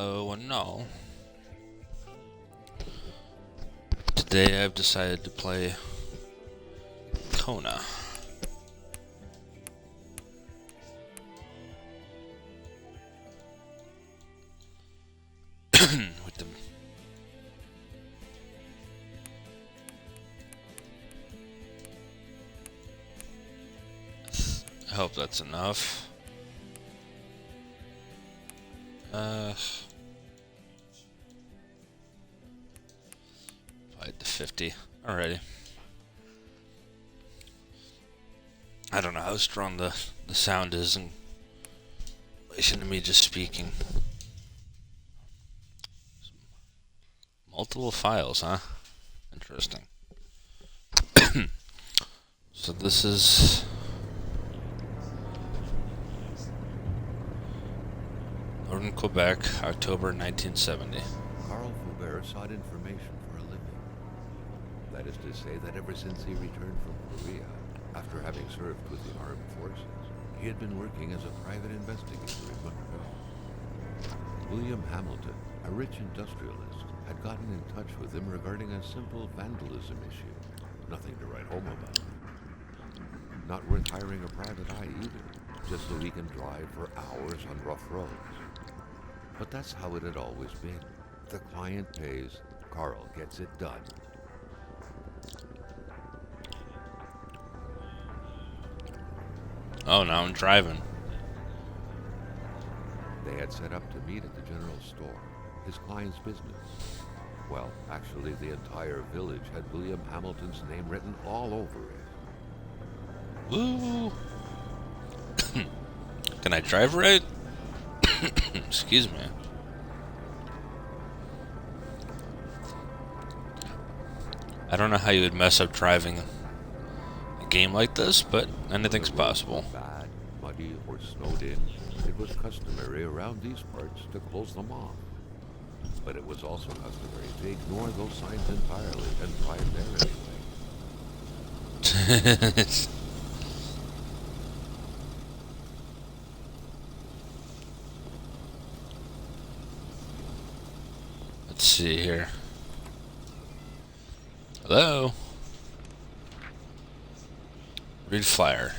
Hello and no. Today I've decided to play Kona. With the I hope that's enough. Fight to 50. Alrighty. I don't know how strong the sound is in relation to me just speaking. Multiple files, huh? Interesting. So this is Northern Quebec, October 1970. Carl Faubert sought information for a living. That is to say that ever since he returned from Korea, after having served with the armed forces, he had been working as a private investigator in Montreal. William Hamilton, a rich industrialist, had gotten in touch with him regarding a simple vandalism issue. Nothing to write home about. Not worth hiring a private eye either, just so he can drive for hours on rough roads. But that's how it had always been. The client pays, Carl gets it done. Oh, now I'm driving. They had set up to meet at the general store, his client's business. Well, actually, the entire village had William Hamilton's name written all over it. Woo! Can I drive right? Excuse me. I don't know how you would mess up driving a game like this, but anything's possible. Bad, muddy, or snowed in, it was customary around these parts to close them off. But it was also customary to ignore those signs entirely and drive there anyway. Let's see here. Hello? Read flyer.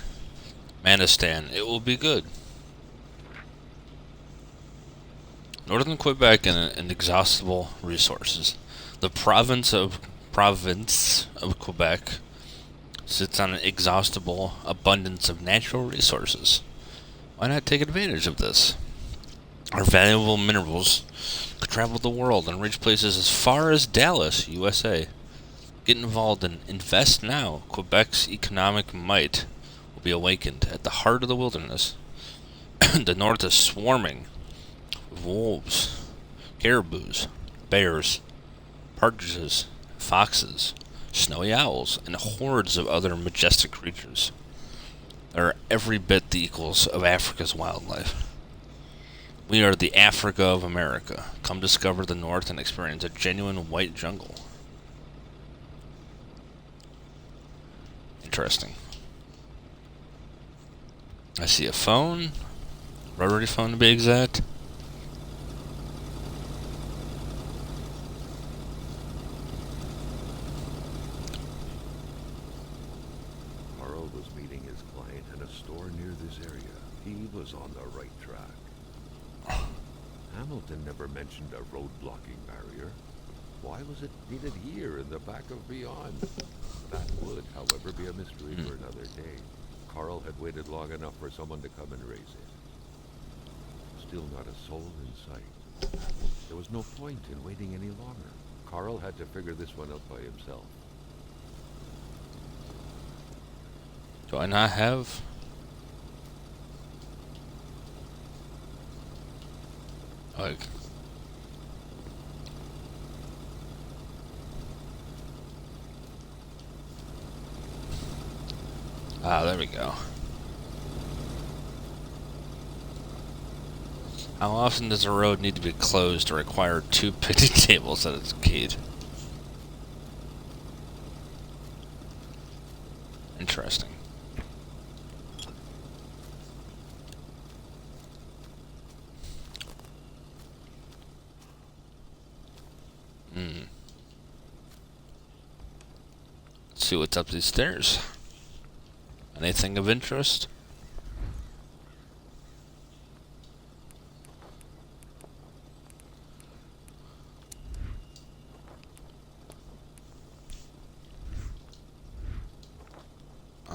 Manistan. It will be good. Northern Quebec and inexhaustible resources. The province of Quebec sits on an exhaustible abundance of natural resources. Why not take advantage of this? Our valuable minerals could travel the world and reach places as far as Dallas, USA. Get involved and invest now. Quebec's economic might will be awakened at the heart of the wilderness. The north is swarming with wolves, caribous, bears, partridges, foxes, snowy owls, and hordes of other majestic creatures. They are every bit the equals of Africa's wildlife. We are the Africa of America. Come discover the North and experience a genuine white jungle. Interesting. I see a phone. Rotary phone to be exact. Carl was meeting his client in a store near this area. He was on the right track. Hamilton never mentioned a road-blocking barrier. Why was it needed here in the back of Beyond? That would, however, be a mystery for another day. Carl had waited long enough for someone to come and raise it. Still not a soul in sight. There was no point in waiting any longer. Carl had to figure this one out by himself. Do I not have? Like. Ah, there we go. How often does a road need to be closed to require 2 picnic tables at its gate? Interesting. see what's up these stairs. Anything of interest?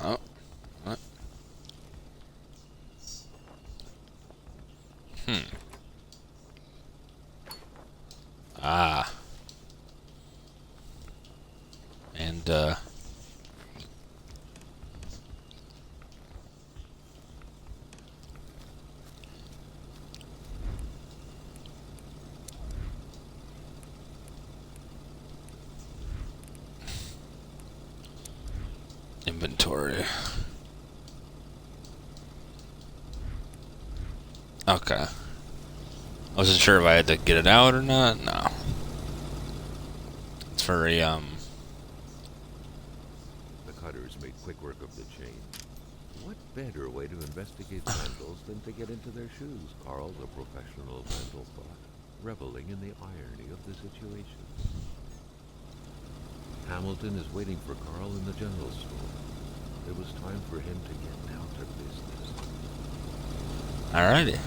Oh. What? Ah. And, inventory. Okay. I wasn't sure if I had to get it out or not. No. It's very, The cutters made quick work of the chain. What better way to investigate vandals than to get into their shoes? Carl, the professional vandal, thought, reveling in the irony of the situation. Hamilton is waiting for Carl in the general store. It was time for him to get down to business. alrighty.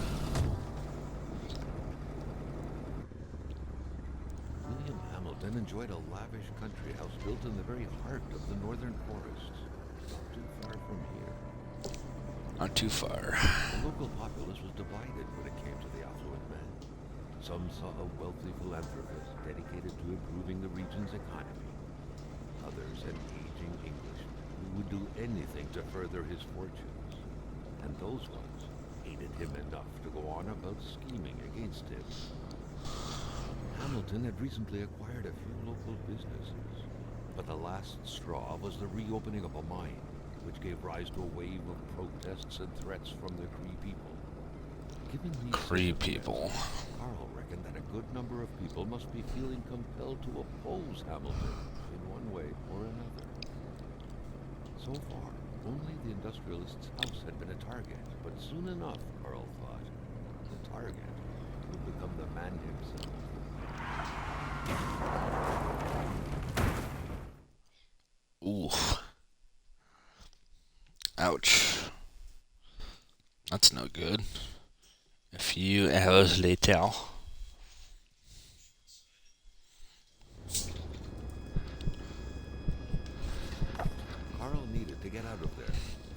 William Hamilton enjoyed a lavish country house built in the very heart of the northern forests, not too far from here. Not too far. The local populace was divided when it came to the affluent men. Some saw a wealthy philanthropist dedicated to improving the region's economy. Others an aging Englishman who would do anything to further his fortunes. And those ones hated him enough to go on about scheming against him. Hamilton had recently acquired a few local businesses, but the last straw was the reopening of a mine, which gave rise to a wave of protests and threats from the Cree people. Given these Cree people. Carl reckoned that a good number of people must be feeling compelled to oppose Hamilton in one way or another. So far, only the industrialist's house had been a target, but soon enough, Carl thought, the target would become the man himself. Oof. Ouch. That's no good. A few hours later. Carl needed to get out of there.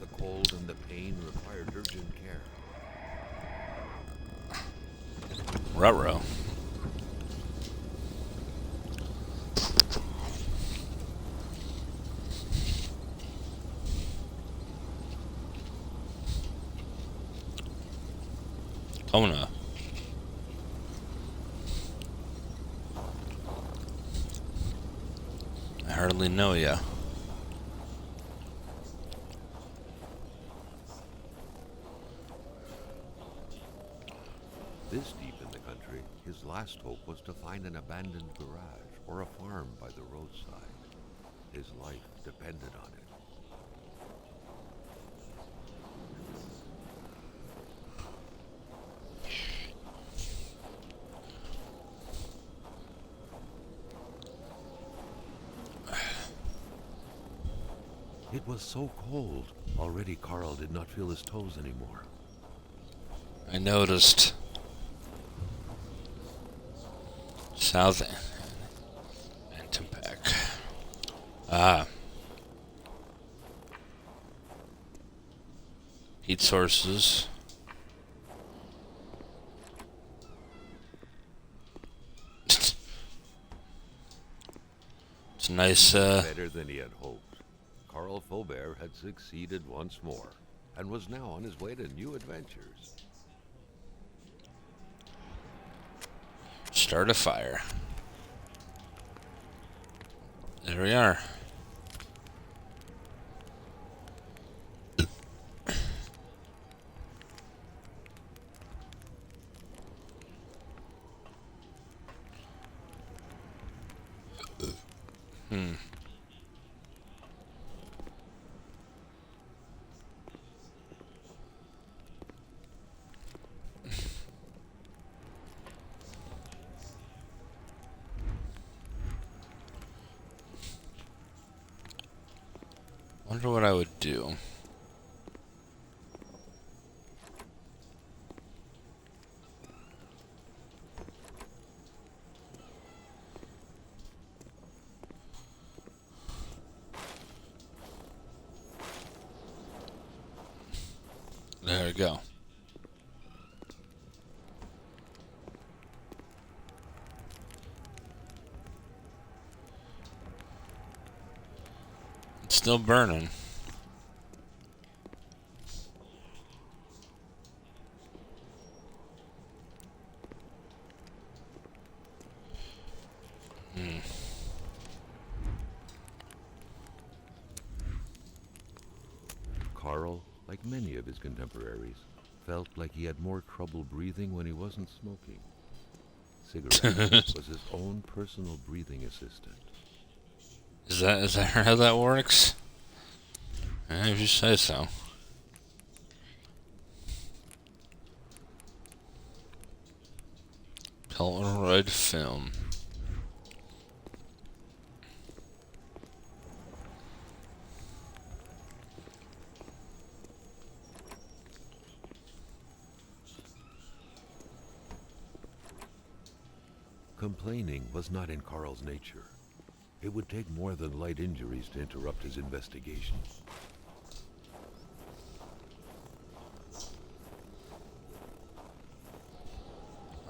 The cold and the pain required urgent care. Ruh-roh. Kona. I hardly know ya. This deep in the country, his last hope was to find an abandoned garage or a farm by the roadside. His life depended on it. It was so cold. Already Carl did not feel his toes anymore. I noticed. South and Timpac. Ah. Heat sources. It's a nice, Better than he had hoped. Carl Faubert had succeeded once more, and was now on his way to new adventures. start a fire. There we are. Hmm. wonder what I would do. There we go. It's still burning. Carl, like many of his contemporaries, felt like he had more trouble breathing when he wasn't smoking. Cigarettes was his own personal breathing assistant. Is that how that works? If you say so. Polaroid film. Complaining was not in Carl's nature. It would take more than light injuries to interrupt his investigation.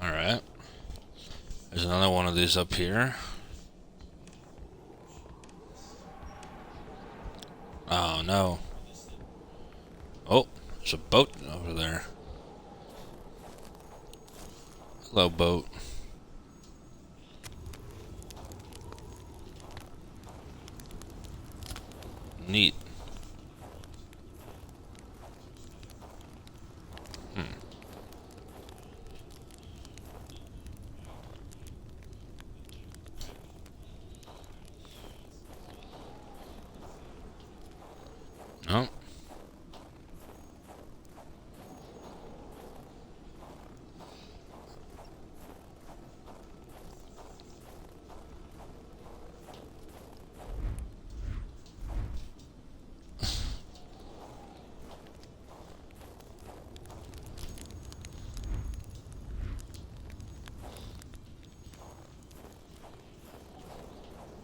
Alright. There's another one of these up here. Oh no. Oh, there's a boat over there. Hello, boat. Neat. Oh.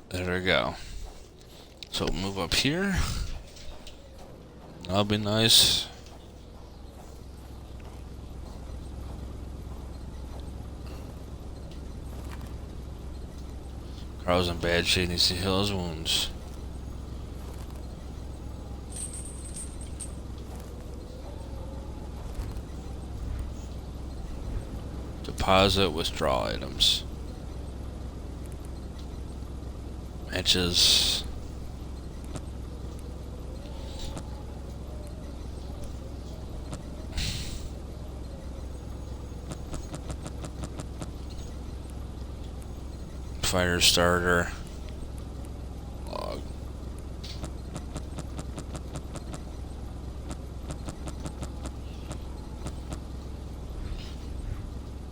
There we go. So move up here. That'll be nice. Carl's in bad shape, needs to heal his wounds. Deposit, withdraw items. Matches. Fire starter. Log.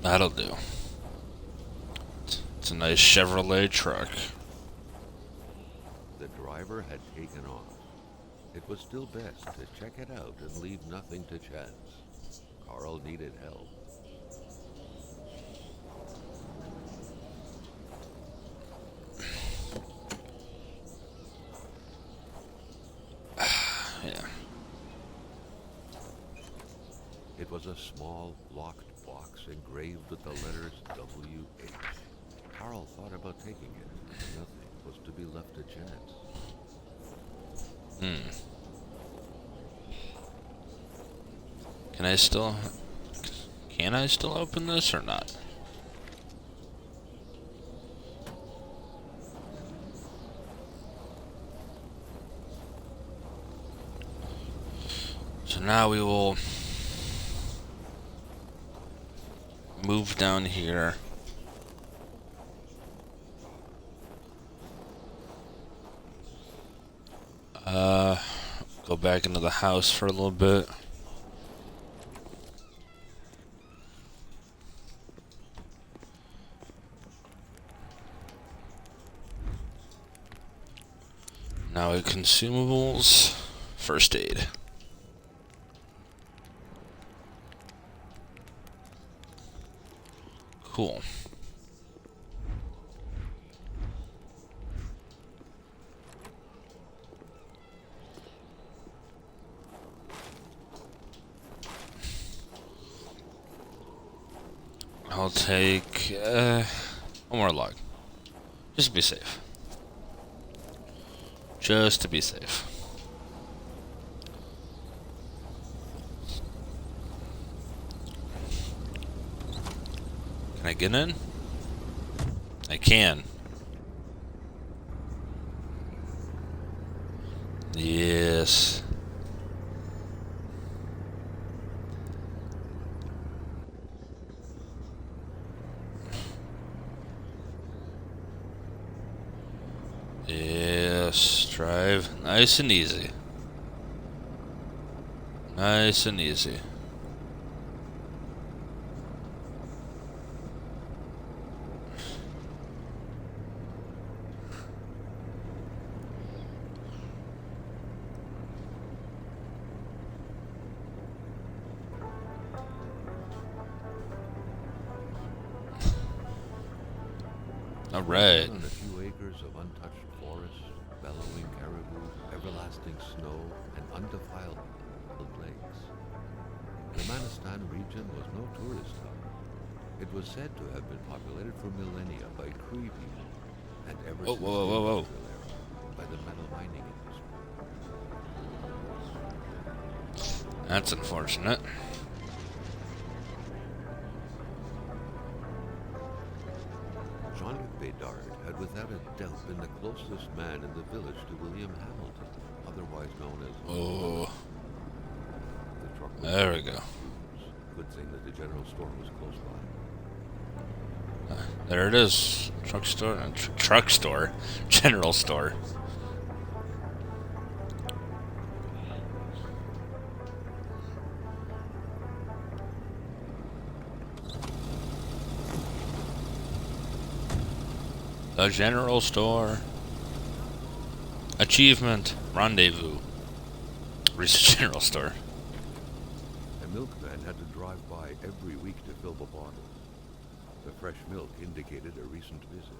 That'll do. It's a nice Chevrolet truck. The driver had taken off. It was still best to check it out and leave nothing to chance. Carl needed help. Yeah. It was a small, locked box engraved with the letters W.H. Carl thought about taking it. Nothing was to be left to chance. Can I still open this or not? So now we will move down here. Go back into the house for a little bit. Now at consumables. First aid. Cool. I'll take one more log. Just to be safe. Just to be safe. Can I get in? I can. Yes. Yes, drive nice and easy. Nice and easy. All right. On a few acres of untouched forest, bellowing caribou, everlasting snow, and undefiled lakes. The Manistan region was no tourist hub. It was said to have been populated for millennia by Cree people, and ever since the industrial era, by the metal mining industry. That's unfortunate. Jean-Luc Bédard had without a doubt been the closest man in the village to William Hamilton, otherwise known as Oh, the truck. there we go. Good thing that the general store was close by. There it is. Truck store. Truck store. General store. The general store. Achievement. Rendezvous. Reach the general store. A milkman had to drive by every week to fill the bottles. The fresh milk indicated a recent visit.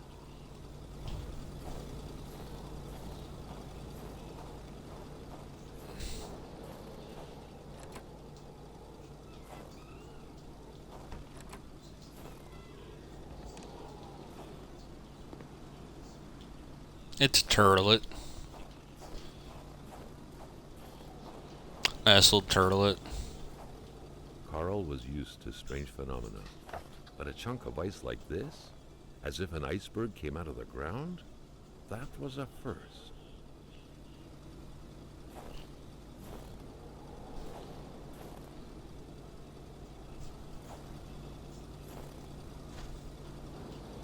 It's a turtlet. Nice little turtlet. Carl was used to strange phenomena, but a chunk of ice like this, as if an iceberg came out of the ground, that was a first.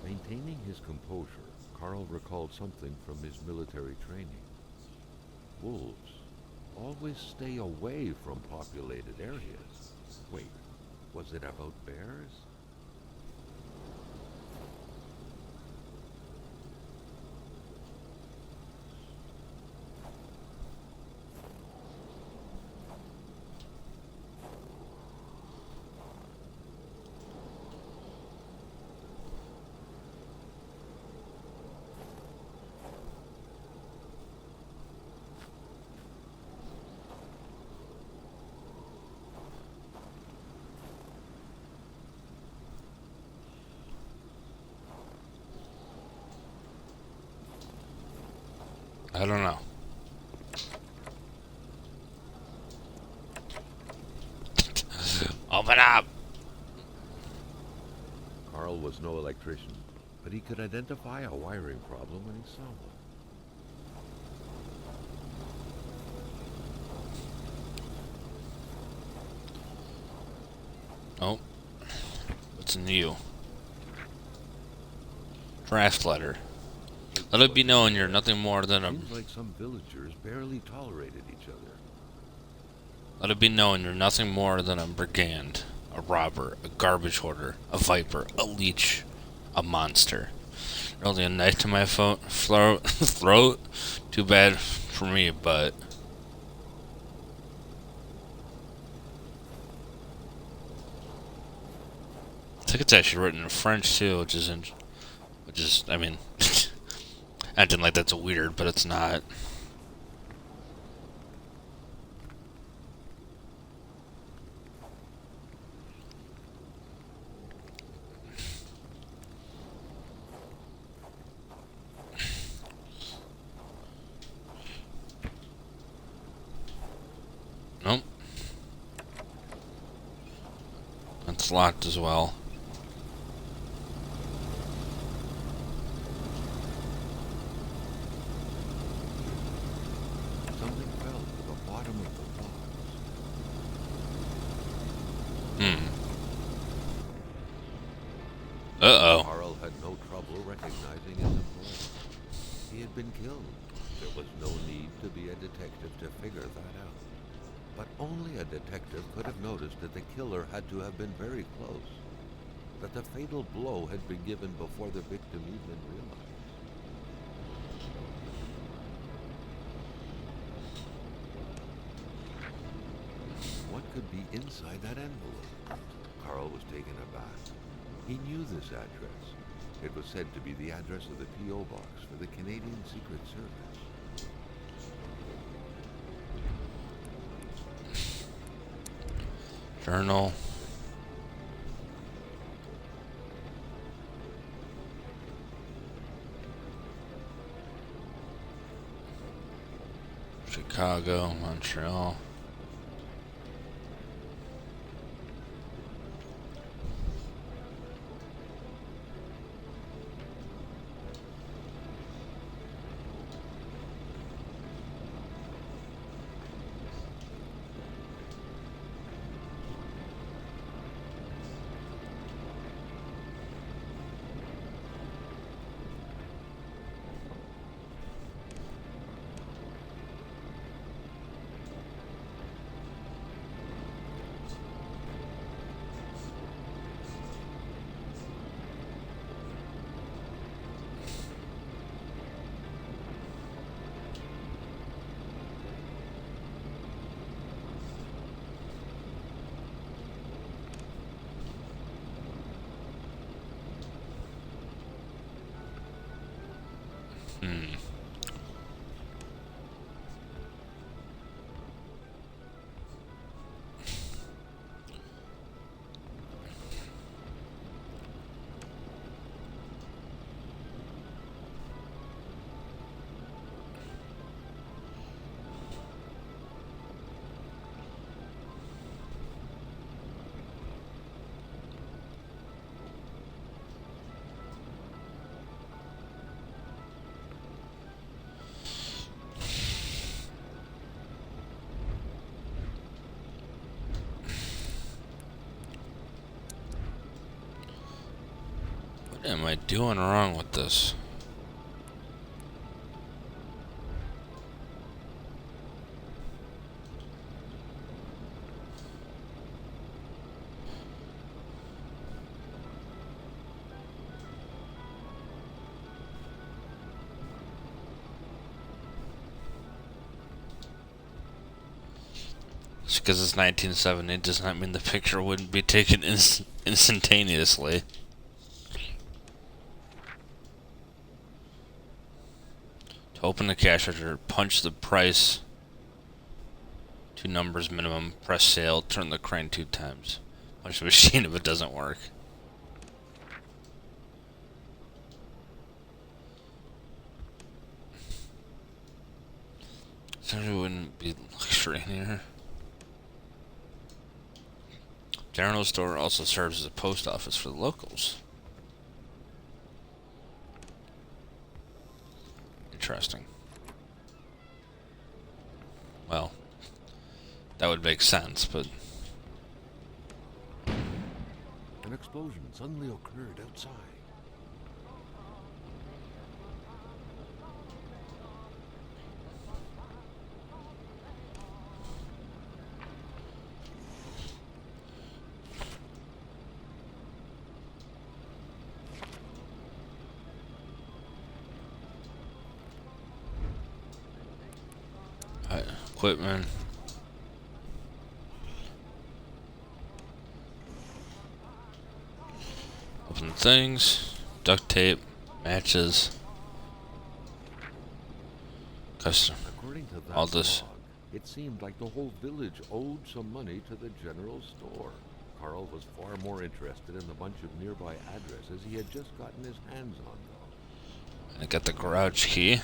Maintaining his composure, Carl recalled something from his military training. Wolves always stay away from populated areas. Wait, was it about bears? I don't know. Open up! Carl was no electrician, but he could identify a wiring problem when he saw one. Oh. What's new? Draft letter. Let it be known you're nothing more than a... Seems like some villagers barely tolerated each other. Let it be known you're nothing more than a brigand, a robber, a garbage hoarder, a viper, a leech, a monster. Really a knife to my throat. Too bad for me, but think it's actually written in French too, I mean, acting like that's weird, but it's not. Nope. It's locked as well. Something fell to the bottom of the box. Uh-oh. Carl had no trouble recognizing his employer. He had been killed. There was no need to be a detective to figure that out. But only a detective could have noticed that the killer had to have been very close. That the fatal blow had been given before the victim even realized. What could be inside that envelope? Carl was taken aback. He knew this address. It was said to be the address of the P.O. box for the Canadian Secret Service. Journal. Chicago, Montreal. What am I doing wrong with this? Just because it's 1970 does not mean the picture wouldn't be taken instantaneously. To open the cash register, punch the price, 2 numbers minimum, press sale, turn the crank 2 times. Punch the machine if it doesn't work. Certainly wouldn't be luxury in here. General store also serves as a post office for the locals. Interesting. Well, that would make sense, but An explosion suddenly occurred outside. equipment. things. Duct tape, matches, custom. According to that All this. log, it seemed like the whole village owed some money to the general store. Carl was far more interested in the bunch of nearby addresses he had just gotten his hands on, though. I got the garage key.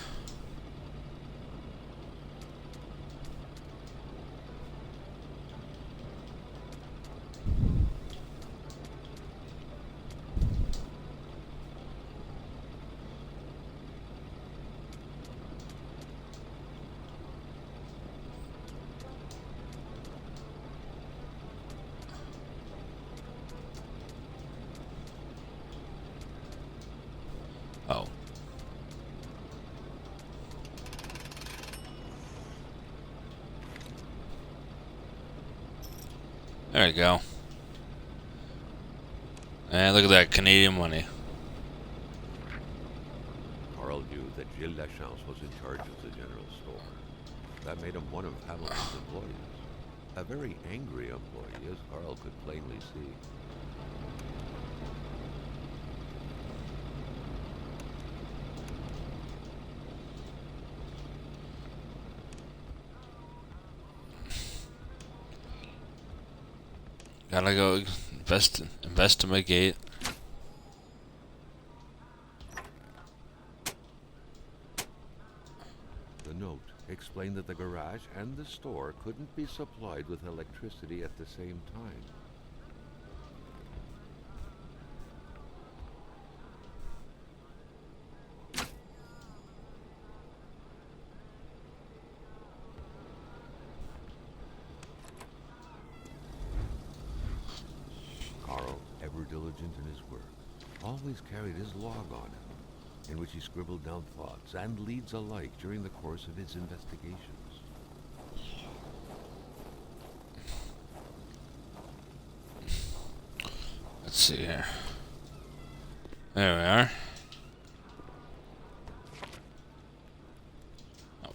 Oh. There you go. And look at that Canadian money. Carl knew that Gilles Lachance was in charge of the general store. That made him one of Hamilton's employees. A very angry employee, as Carl could plainly see. Gotta go investigate. The note explained that the garage and the store couldn't be supplied with electricity at the same time. Carl, ever diligent in his work, always carried his log on him, in which he scribbled down thoughts and leads alike during the course of his investigations. Let's see here. There we are. Oh.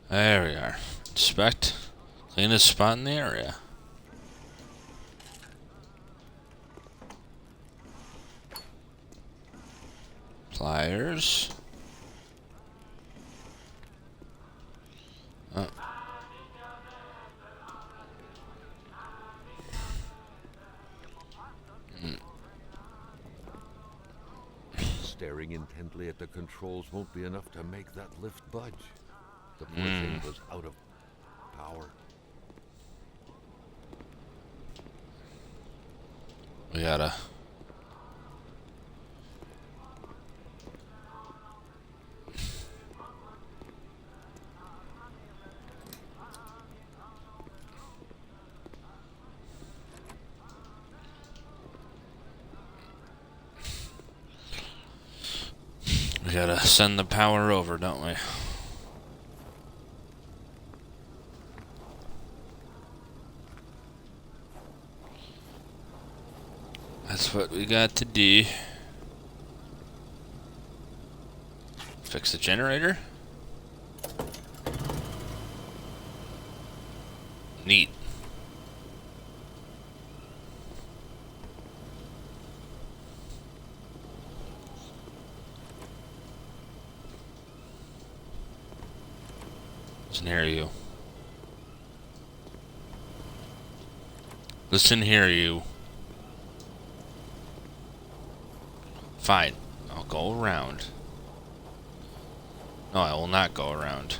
There we are. Inspect. Cleanest spot in the area. Pliers. Oh. Staring intently at the controls won't be enough to make that lift budge. The poor thing was out of power. We gotta. We gotta send the power over, don't we? That's what we got to do. Fix the generator. Neat. Listen here, you. Listen here, you. Fine. I'll go around. No, I will not go around.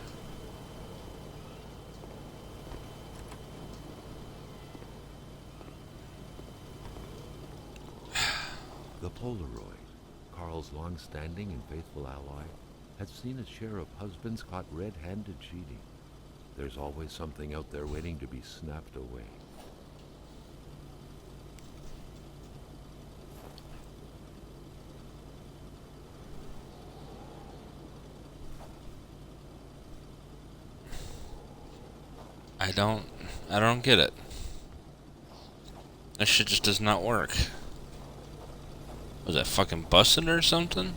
The Polaroid, Carl's long-standing and faithful ally, had seen its share of husbands caught red-handed cheating. There's always something out there waiting to be snapped away. I don't get it. This shit just does not work. Was that fucking busted or something?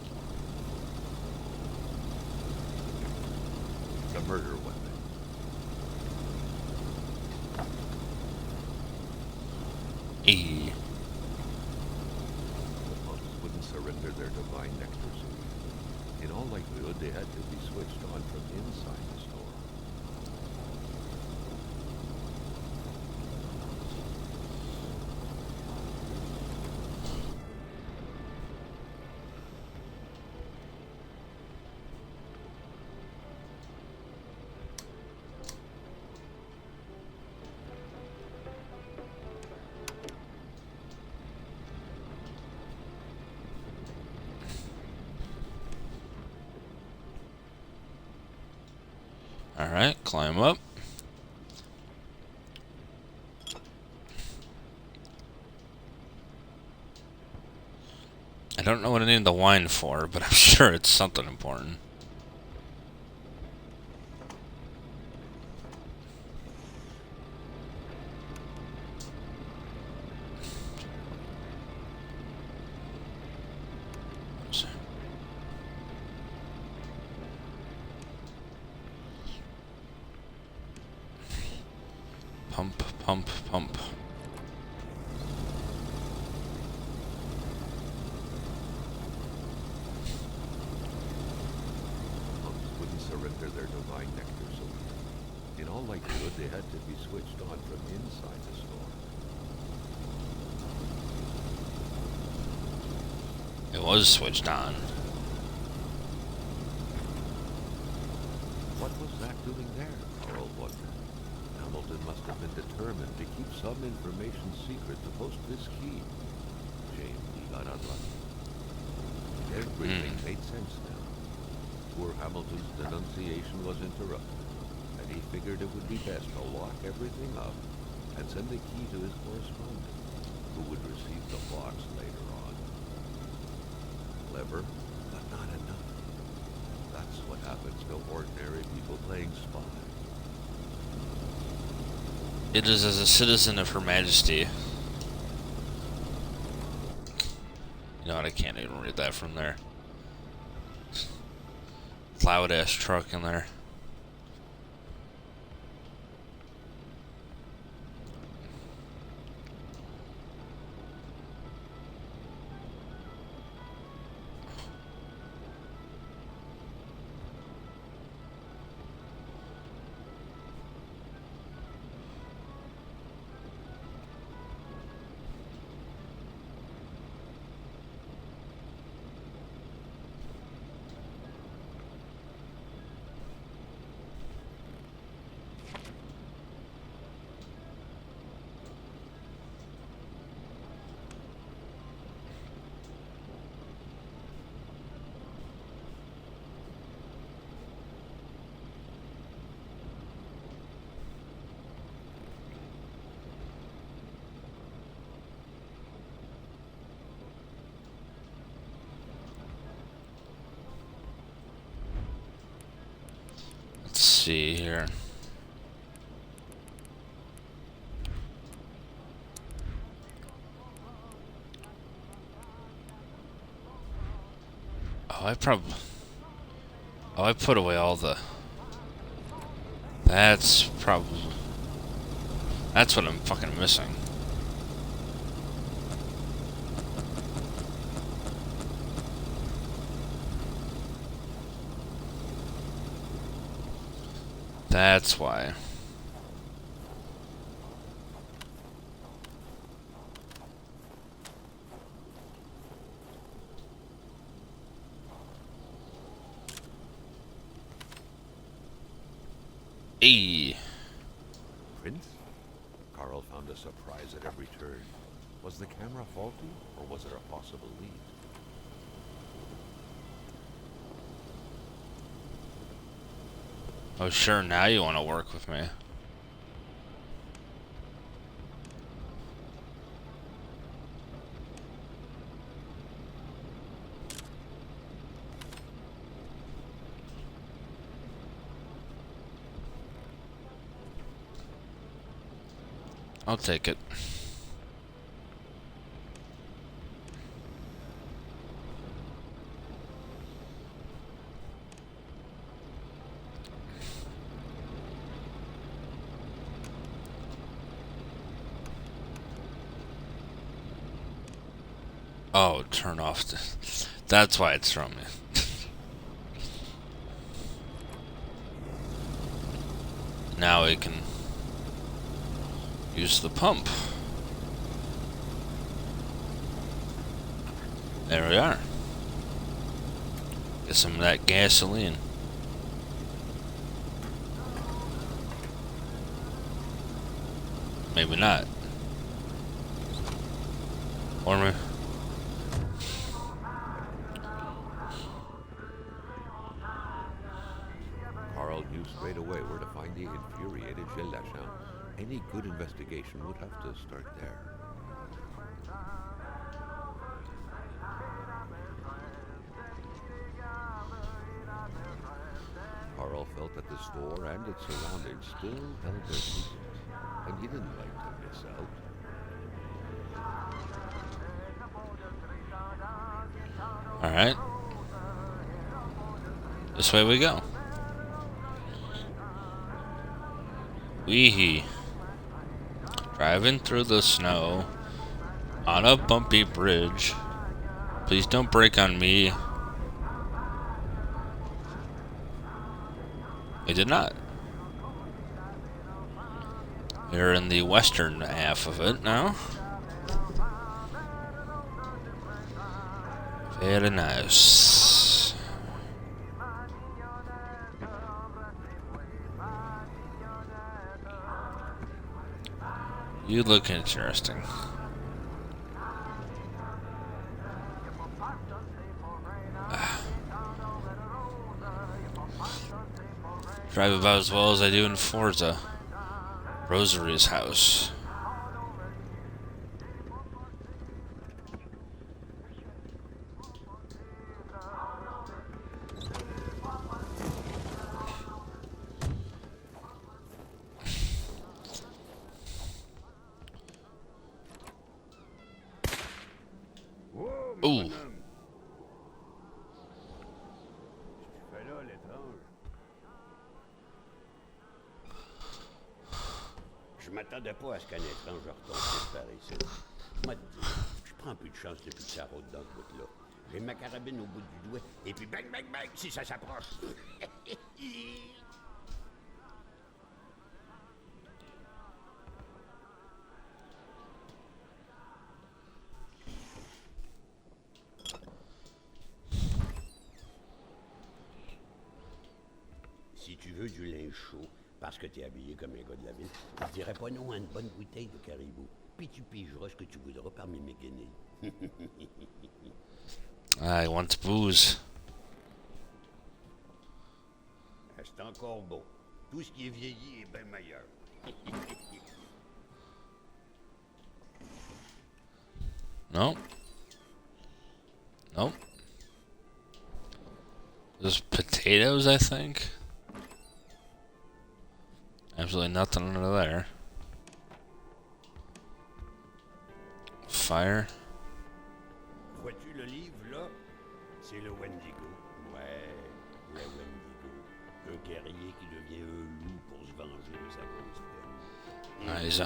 The murder weapon. E. The monks wouldn't surrender their divine nectar so easily. In all likelihood, they had to be switched on from inside the store. Alright, climb up. I don't know what I need the wine for, but I'm sure it's something important. Pump, pump, pump. Monks wouldn't surrender their divine nectar so easily. In all likelihood, they had to be switched on from inside the store. It was switched on. What was that doing there? Carl wondered. Hamilton must have been determined to keep some information secret to post this key. Shame he got unlucky. Everything made sense now. Poor Hamilton's denunciation was interrupted, and he figured it would be best to lock everything up and send the key to his correspondent, who would receive the box later on. Clever, but not enough. That's what happens to ordinary people playing spy. It is as a citizen of Her Majesty. You know what, I can't even read that from there. Loud ass truck in there. Let's see here. Oh, I put away all the... That's probably... That's what I'm fucking missing. That's why. Hey. Prince? Carl found a surprise at every turn. Was the camera faulty, or was there a possible lead? Oh, sure, now you want to work with me. I'll take it. Oh, turn off. That's why it's from me. Now we can use the pump. There we are. Get some of that gasoline. Maybe not. Or maybe... Carl knew straight away where to find the infuriated Gilles Lachance. Any good investigation would have to start there. Carl felt that the store and its surroundings still held their secrets, and he didn't like to miss out. Alright. This way we go. Wee-hee. Driving through the snow on a bumpy bridge. Please don't break on me. It did not. We're in the western half of it now. Very nice. You look interesting. Drive about as well as I do in Forza. Rosary's house. Ooh. Je m'attendais pas à ce qu'un étrange retombe par ici. Moi, je prends plus de chance depuis que ça rôde dans ce bout-là. J'ai ma carabine au bout du doigt, et puis bang, bang, bang, si ça s'approche. Si tu veux du linge chaud, parce que t'es habillé comme un gars de la ville, je dirais pas non à une bonne bouteille de caribou. Puis tu pigeras ce que tu voudras parmi mes guenilles. I want booze. C'est encore beau. Tout ce qui est vieilli est bien meilleur. No. Nope. There's potatoes, I think. Absolutely nothing under there. Fire. Vois-tu le livre, là? C'est le Wendigo. Ouais, le Wendigo. Un guerrier qui devient un loup pour se venger de sa grosse peine. Nice.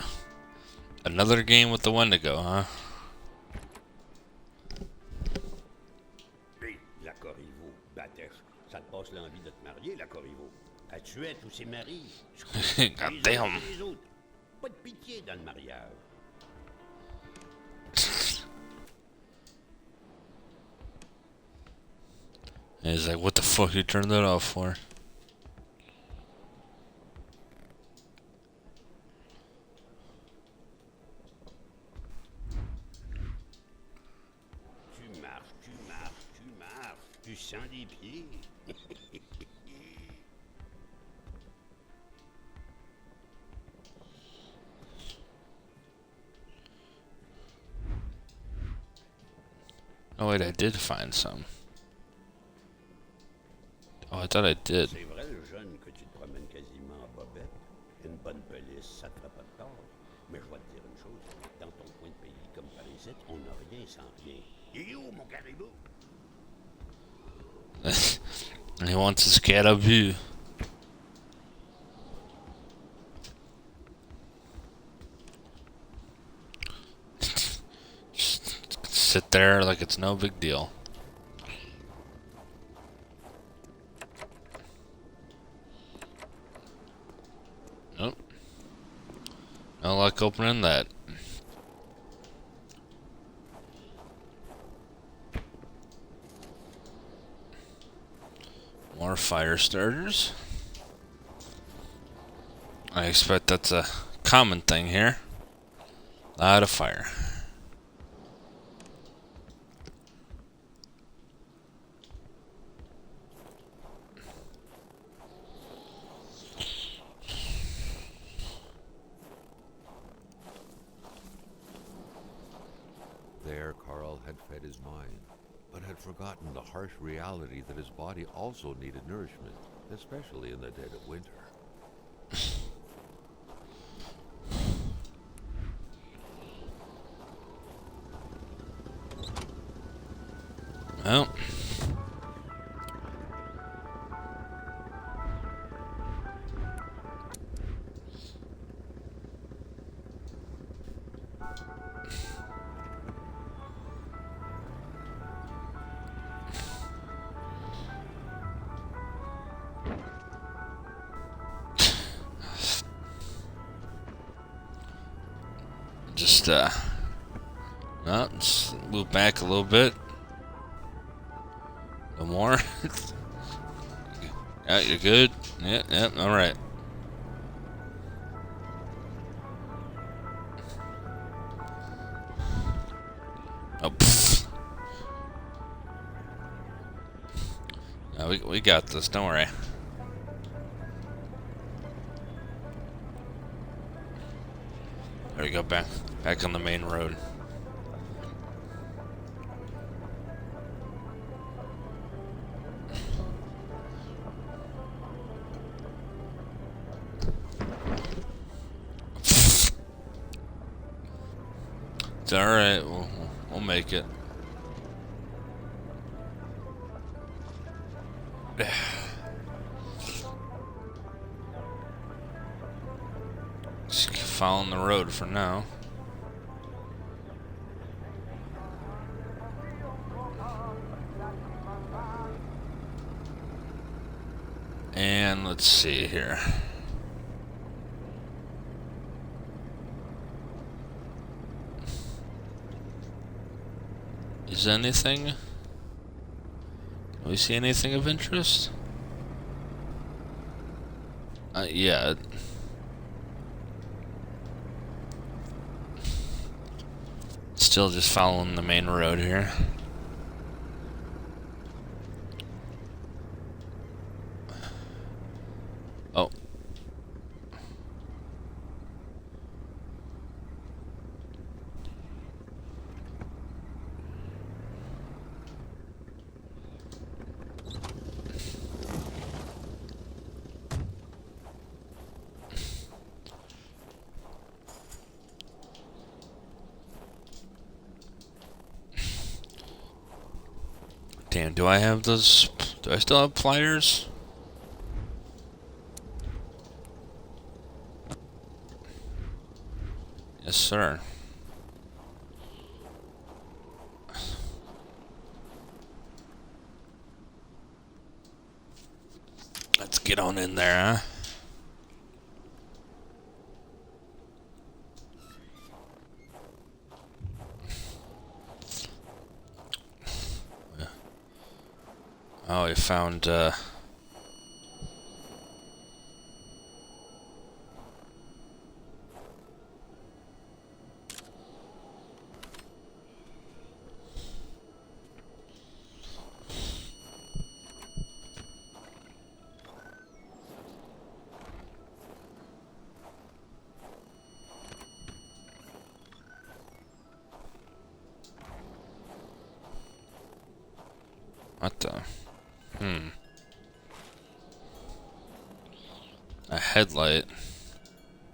Another game with the Wendigo, huh? Hé, la Corriveau, Batèche, ça te passe l'envie de te marier, la Corriveau. Elle tuait tous ses maris. God damn. Les autres. Pas de pitié dans le mariage. And he's like, what the fuck you turned that off for? Tu marches, tu marches, tu marches. Tu sens les pieds. Oh wait, I did find some. Oh, I thought I did. C'est vrai, le jeune, que tu te promènes quasiment en bobette. Une bonne police, ça te fera pas de tort. Mais je vais te dire une chose. Dans ton coin de pays, comme par ici, on n'a rien sans rien. Il est où, mon caribou? He wants his caribou. sit there like it's no big deal. Nope. No luck opening that. More fire starters. I expect that's a common thing here. A lot of fire. There, Carl had fed his mind, but had forgotten the harsh reality that his body also needed nourishment, especially in the dead of winter. Well. Just move back a little bit. No more. Yeah, you're good. Yeah, alright. Oh, pfft. No, we got this, don't worry. There we go, back on the main road. It's alright, we'll make it. Just keep following the road for now. And let's see here. Is anything? Can we see anything of interest? Yeah. Still just following the main road here. Oh. Damn, do I have those? Do I still have pliers? Yes, sir. Let's get on in there, huh? Oh, we found, what the? A headlight.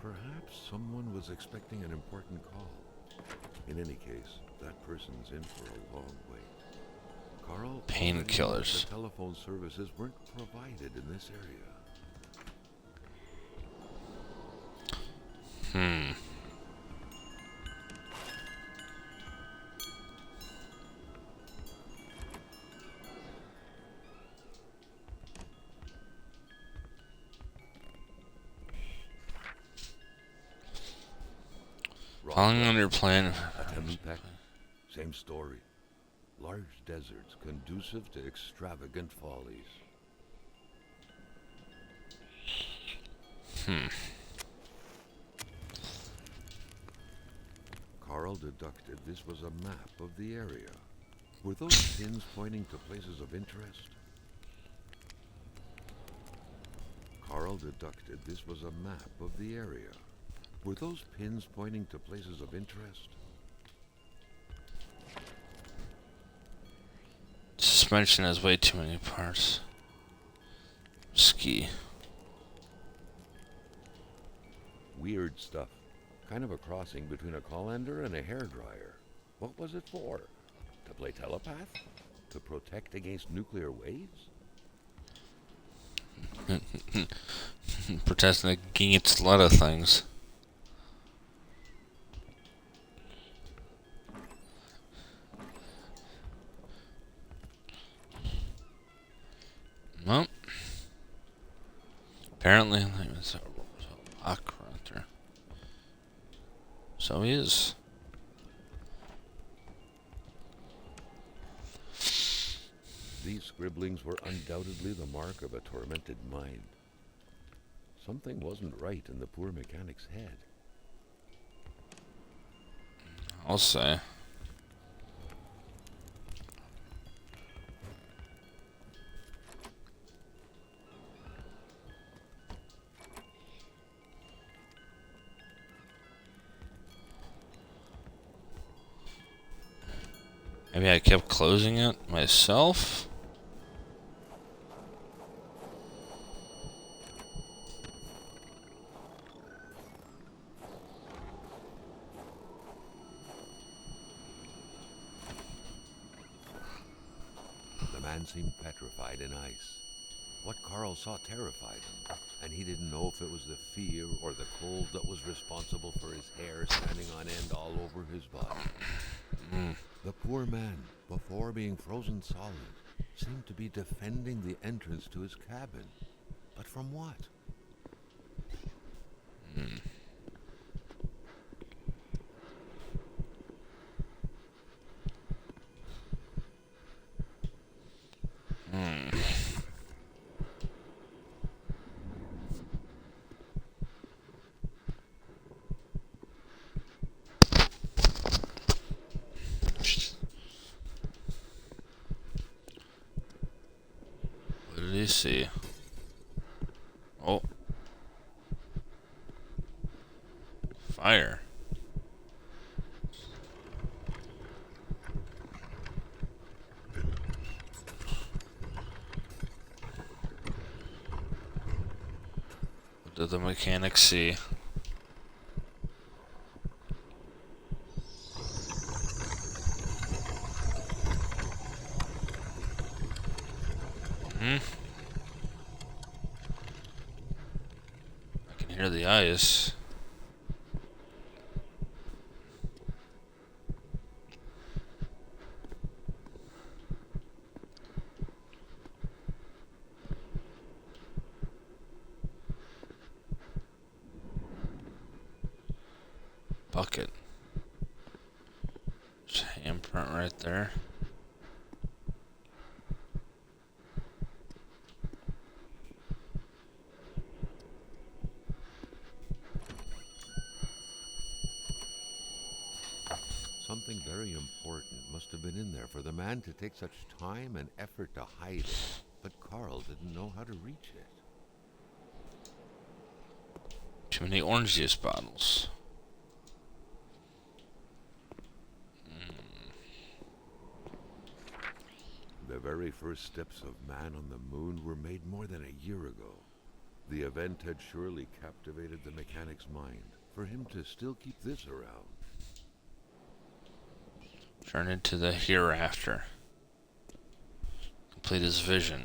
Perhaps someone was expecting an important call. In any case, that person's in for a long wait. Carl, Painkillers. the telephone services weren't provided in this area. Following on your plan. Atamipek, same story. Large deserts conducive to extravagant follies. Carl deducted this was a map of the area. Were those pins pointing to places of interest? Carl deducted this was a map of the area. Were those pins pointing to places of interest? Suspension has way too many parts. Ski. Weird stuff. Kind of a crossing between a colander and a hairdryer. What was it for? To play telepath? To protect against nuclear waves? Protesting against a lot of things. Well, apparently, it's a lock right there. So he is. These scribblings were undoubtedly the mark of a tormented mind. Something wasn't right in the poor mechanic's head. I'll say. Maybe I kept closing it myself? The man seemed petrified in ice. What Carl saw terrified him, and he didn't know if it was the fear or the cold that was responsible for his hair standing on end all over his body. The poor man, before being frozen solid, seemed to be defending the entrance to his cabin. But from what? What did he see? Oh. Fire. What did the mechanic see? I can hear the ice. Bucket. There's a handprint right there. Something very important must have been in there for the man to take such time and effort to hide it. But Carl didn't know how to reach it. Too many orange juice bottles. The very first steps of man on the moon were made more than a year ago. The event had surely captivated the mechanic's mind for him to still keep this around. Turn into the hereafter. Complete his vision.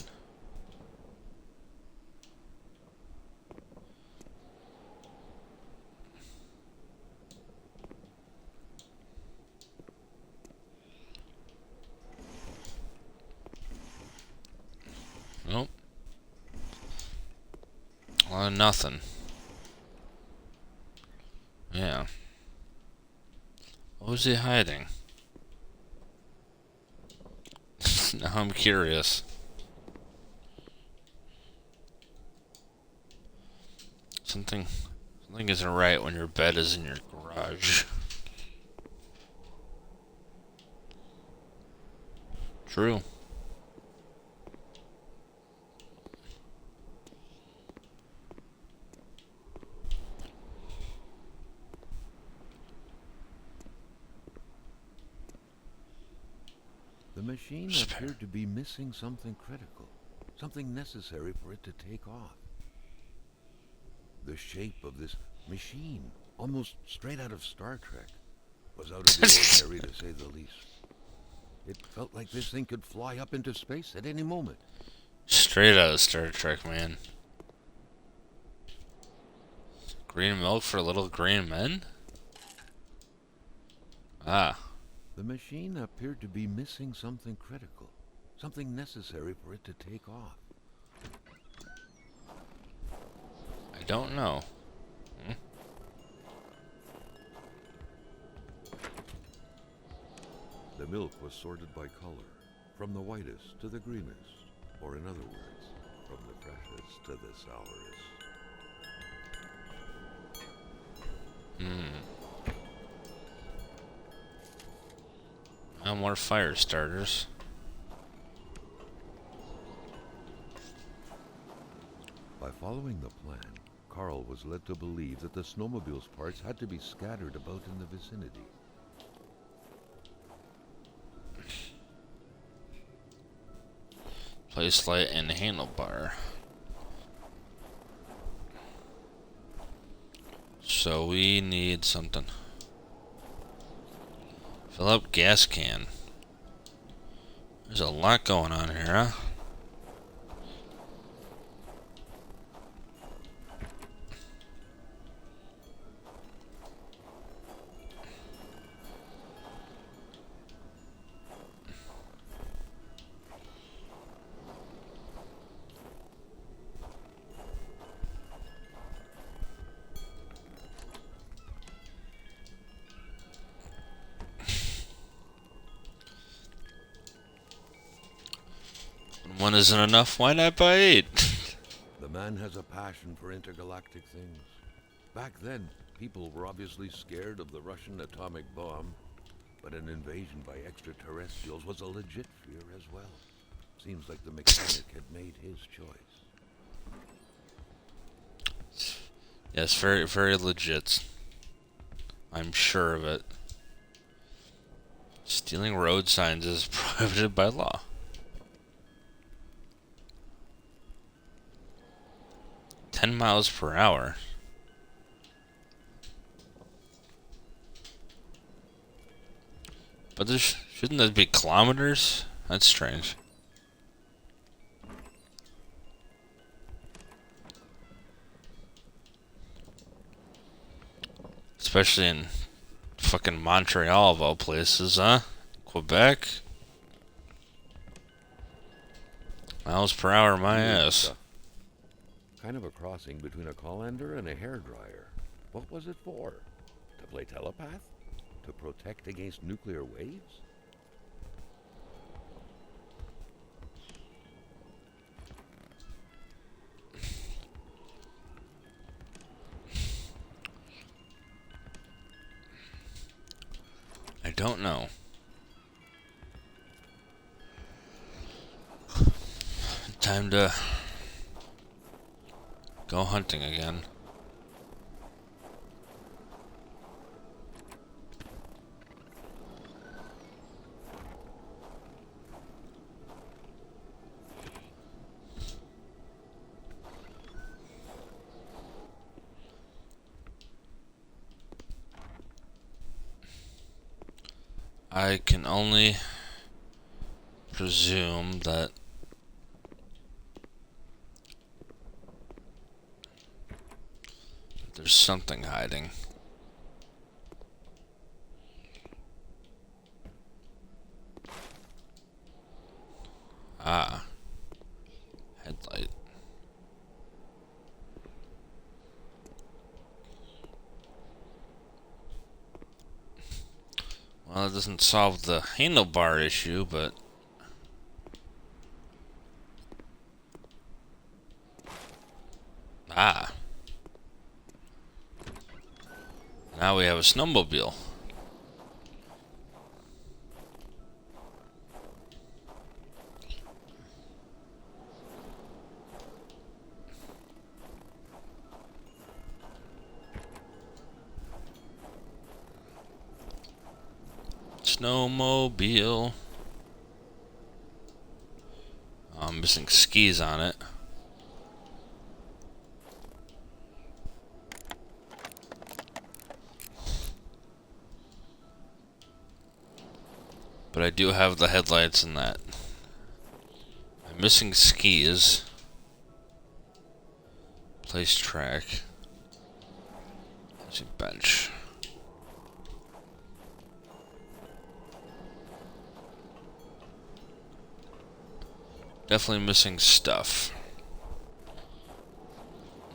Nope. Nothing. Yeah. What was he hiding? Now I'm curious. Something isn't right when your bed is in your garage. True. The machine Spare. appeared to be missing something critical, something necessary for it to take off. The shape of this machine, almost straight out of Star Trek, was out of the ordinary to say the least. It felt like this thing could fly up into space at any moment. Straight out of Star Trek, man. Green milk for little green men? Ah. The machine appeared to be missing something critical, something necessary for it to take off. I don't know. The milk was sorted by color, from the whitest to the greenest, or in other words, from the freshest to the sourest. No more fire starters. By following the plan, Carl was led to believe that the snowmobile's parts had to be scattered about in the vicinity. Place light and handlebar. So we need something. Fill up gas can. There's a lot going on here, huh? One isn't enough, why not buy 8? The man has a passion for intergalactic things. Back then, people were obviously scared of the Russian atomic bomb, but an invasion by extraterrestrials was a legit fear as well. Seems like the mechanic had made his choice. Yes, very, very legit. I'm sure of it. Stealing road signs is prohibited by law. (10 miles per hour). But shouldn't that be kilometers? That's strange. Especially in fucking Montreal of all places, huh? Quebec? Miles per hour, my ass. Kind of a crossing between a colander and a hairdryer. What was it for? To play telepath? To protect against nuclear waves? I don't know. Time to go hunting again. I can only presume that there's something hiding. Ah. Headlight. doesn't solve the handlebar issue, but... Ah. Now we have a snowmobile. Snowmobile. I'm missing skis on it. But I do have the headlights in that. I'm missing skis. Place track. There's a bench. Definitely missing stuff.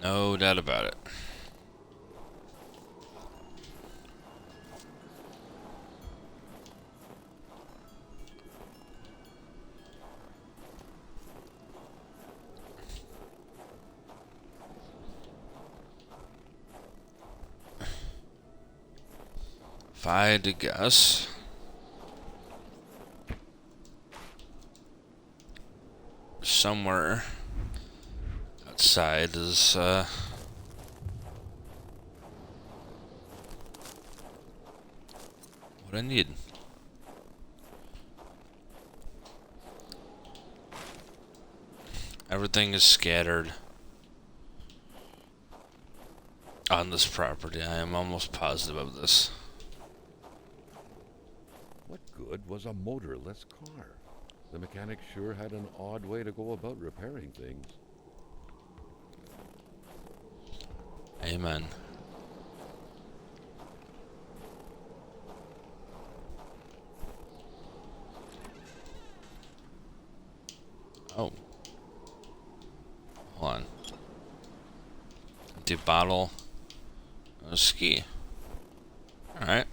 No doubt about it. If I had to guess, somewhere outside is what I need. Everything is scattered on this property. I am almost positive of this. What good was a motorless car? The mechanic sure had an odd way to go about repairing things. Amen. Oh. Hold on. Empty bottle. A ski. Alright.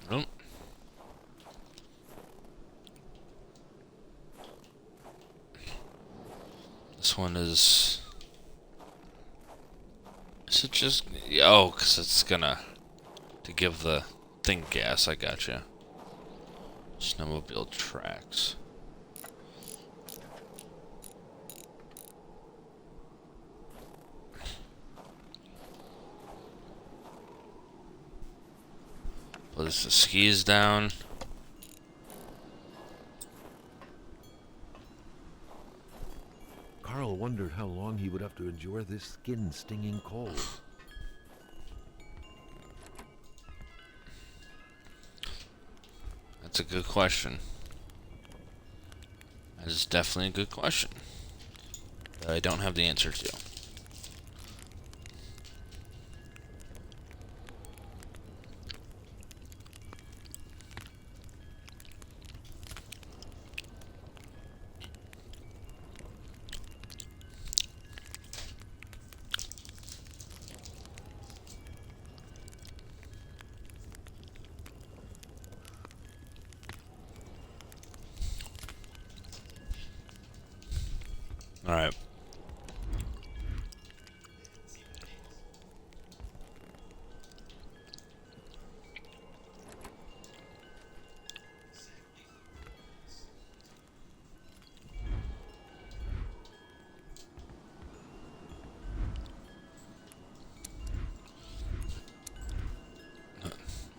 Oh. This one is it just... Oh, because it's gonna... To give the thing gas, I gotcha. Snowmobile tracks. Place the skis down. Carl wondered how long he would have to endure this skin-stinging cold. That's a good question. That is definitely a good question that I don't have the answer to. All right.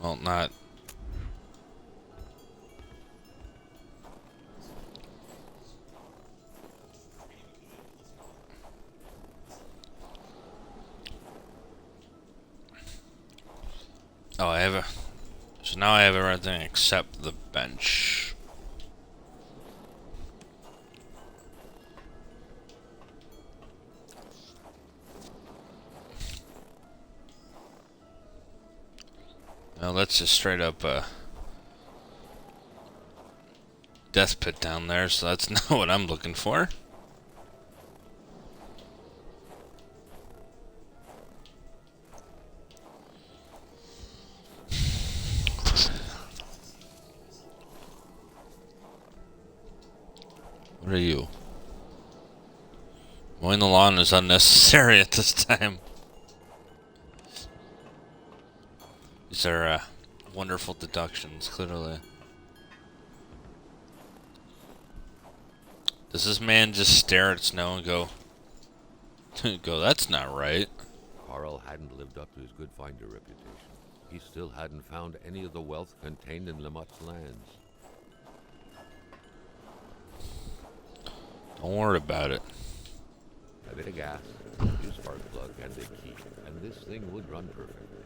Well, not. So now I have everything except the bench. Now let's just straight up death pit down there, so that's not what I'm looking for. What are you? Mowing the lawn is unnecessary at this time. These are wonderful deductions, clearly. Does this man just stare at snow and go, that's not right? Carl hadn't lived up to his good finder reputation. He still hadn't found any of the wealth contained in Lamotte's lands. Don't worry about it. A bit of gas, a new spark plug, and a key, and this thing would run perfectly.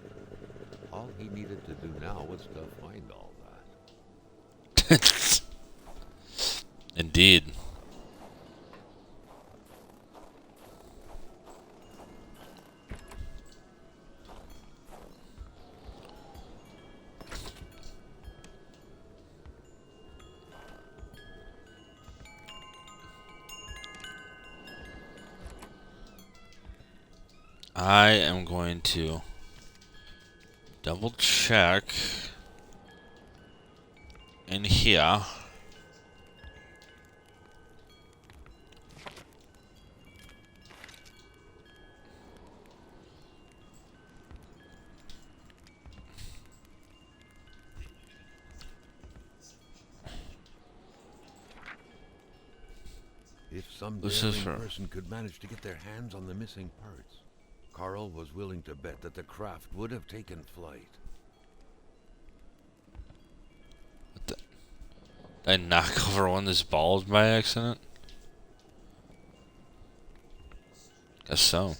All he needed to do now was to find all that. Indeed. I am going to double check in here. If some This is daring for- person could manage to get their hands on the missing parts, Carl was willing to bet that the craft would have taken flight. What the? Did I knock over one of these balls by accident? Guess so.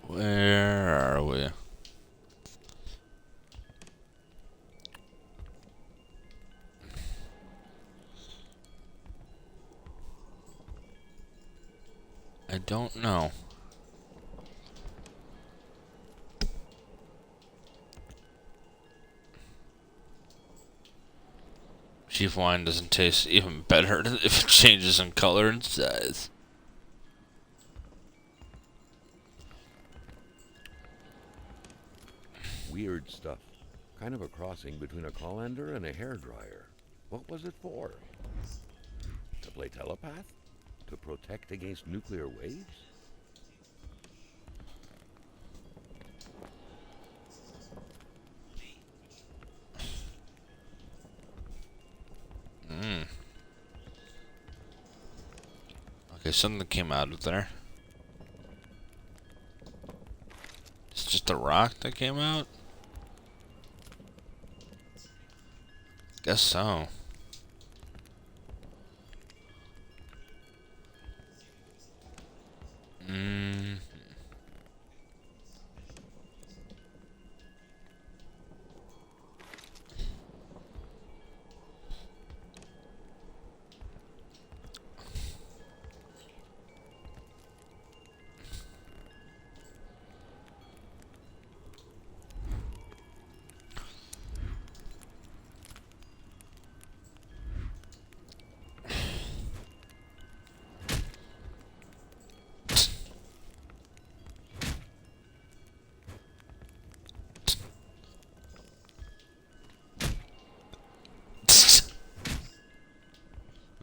Where are we? I don't know. Chief wine doesn't taste even better if it changes in color and size. Weird stuff. Kind of a crossing between a colander and a hairdryer. What was it for? To play telepath? To protect against nuclear waves? Okay, something came out of there. It's just a rock that came out? Guess so.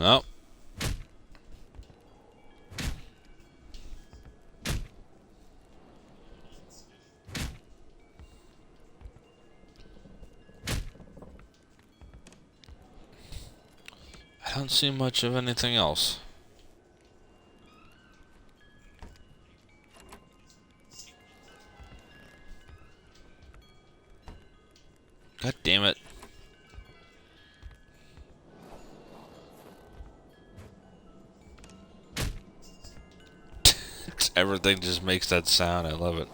Nope. I don't see much of anything else. God damn it. Everything just makes that sound. I love it.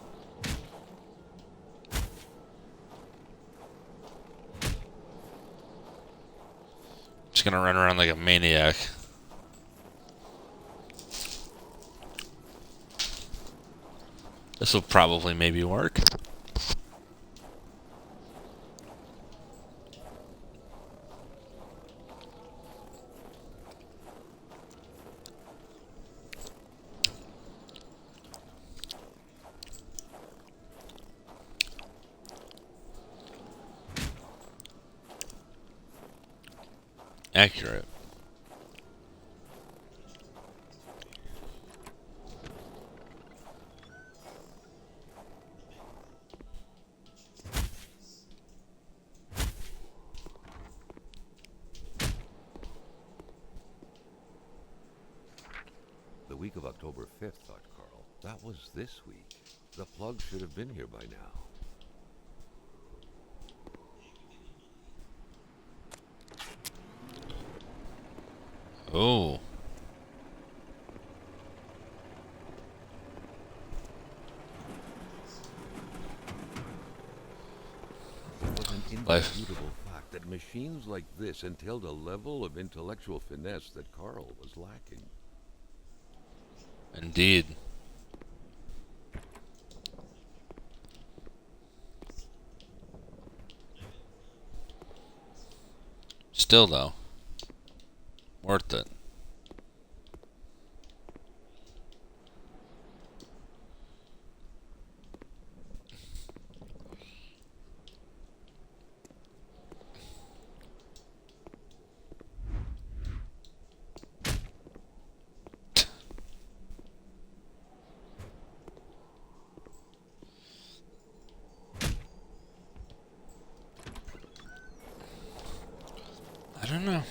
Just gonna run around like a maniac. This will probably maybe work. Accurate. The week of October 5th, thought Carl. That was this week. The plug should have been here by now. Oh. It was an Life. indisputable fact that machines like this entailed a level of intellectual finesse that Carl was lacking. Indeed. Still though. Worth it. I don't know.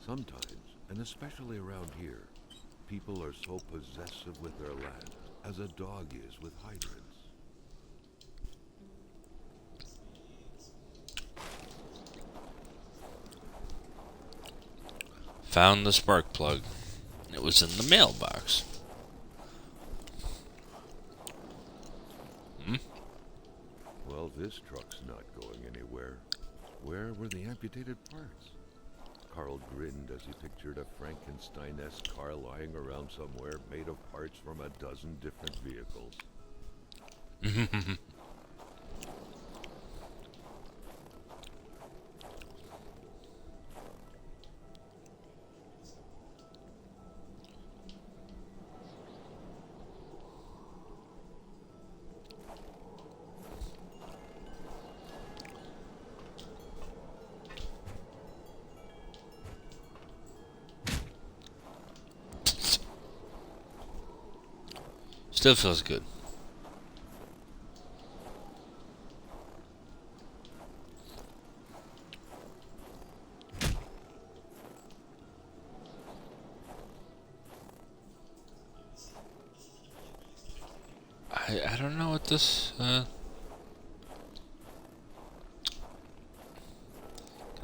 Sometimes, and especially around here, people are so possessive with their land, as a dog is with hydrants. Found the spark plug. It was in the mailbox. Well, this truck's not going anywhere. Where were the amputated parts? Carl grinned as he pictured a Frankenstein-esque car lying around somewhere made of parts from a dozen different vehicles. Still feels good. I don't know what this can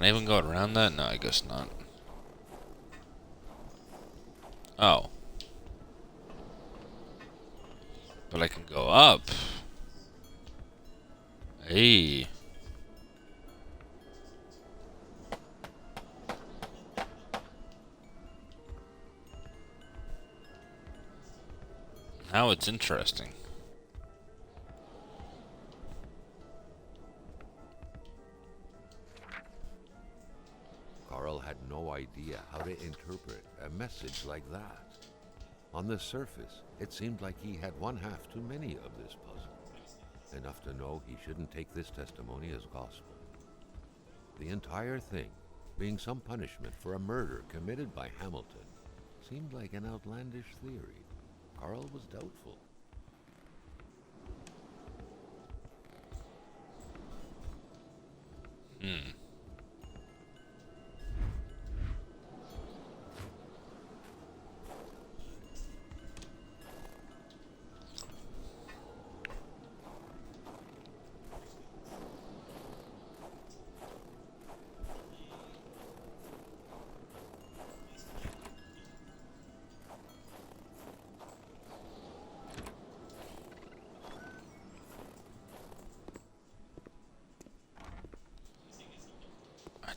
I even go around that? No, I guess not. Oh. But I can go up. Hey. Now it's interesting. Carl had no idea how to interpret a message like that. On the surface, it seemed like he had one half too many of this puzzle. Enough to know he shouldn't take this testimony as gospel. The entire thing, being some punishment for a murder committed by Hamilton, seemed like an outlandish theory. Carl was doubtful.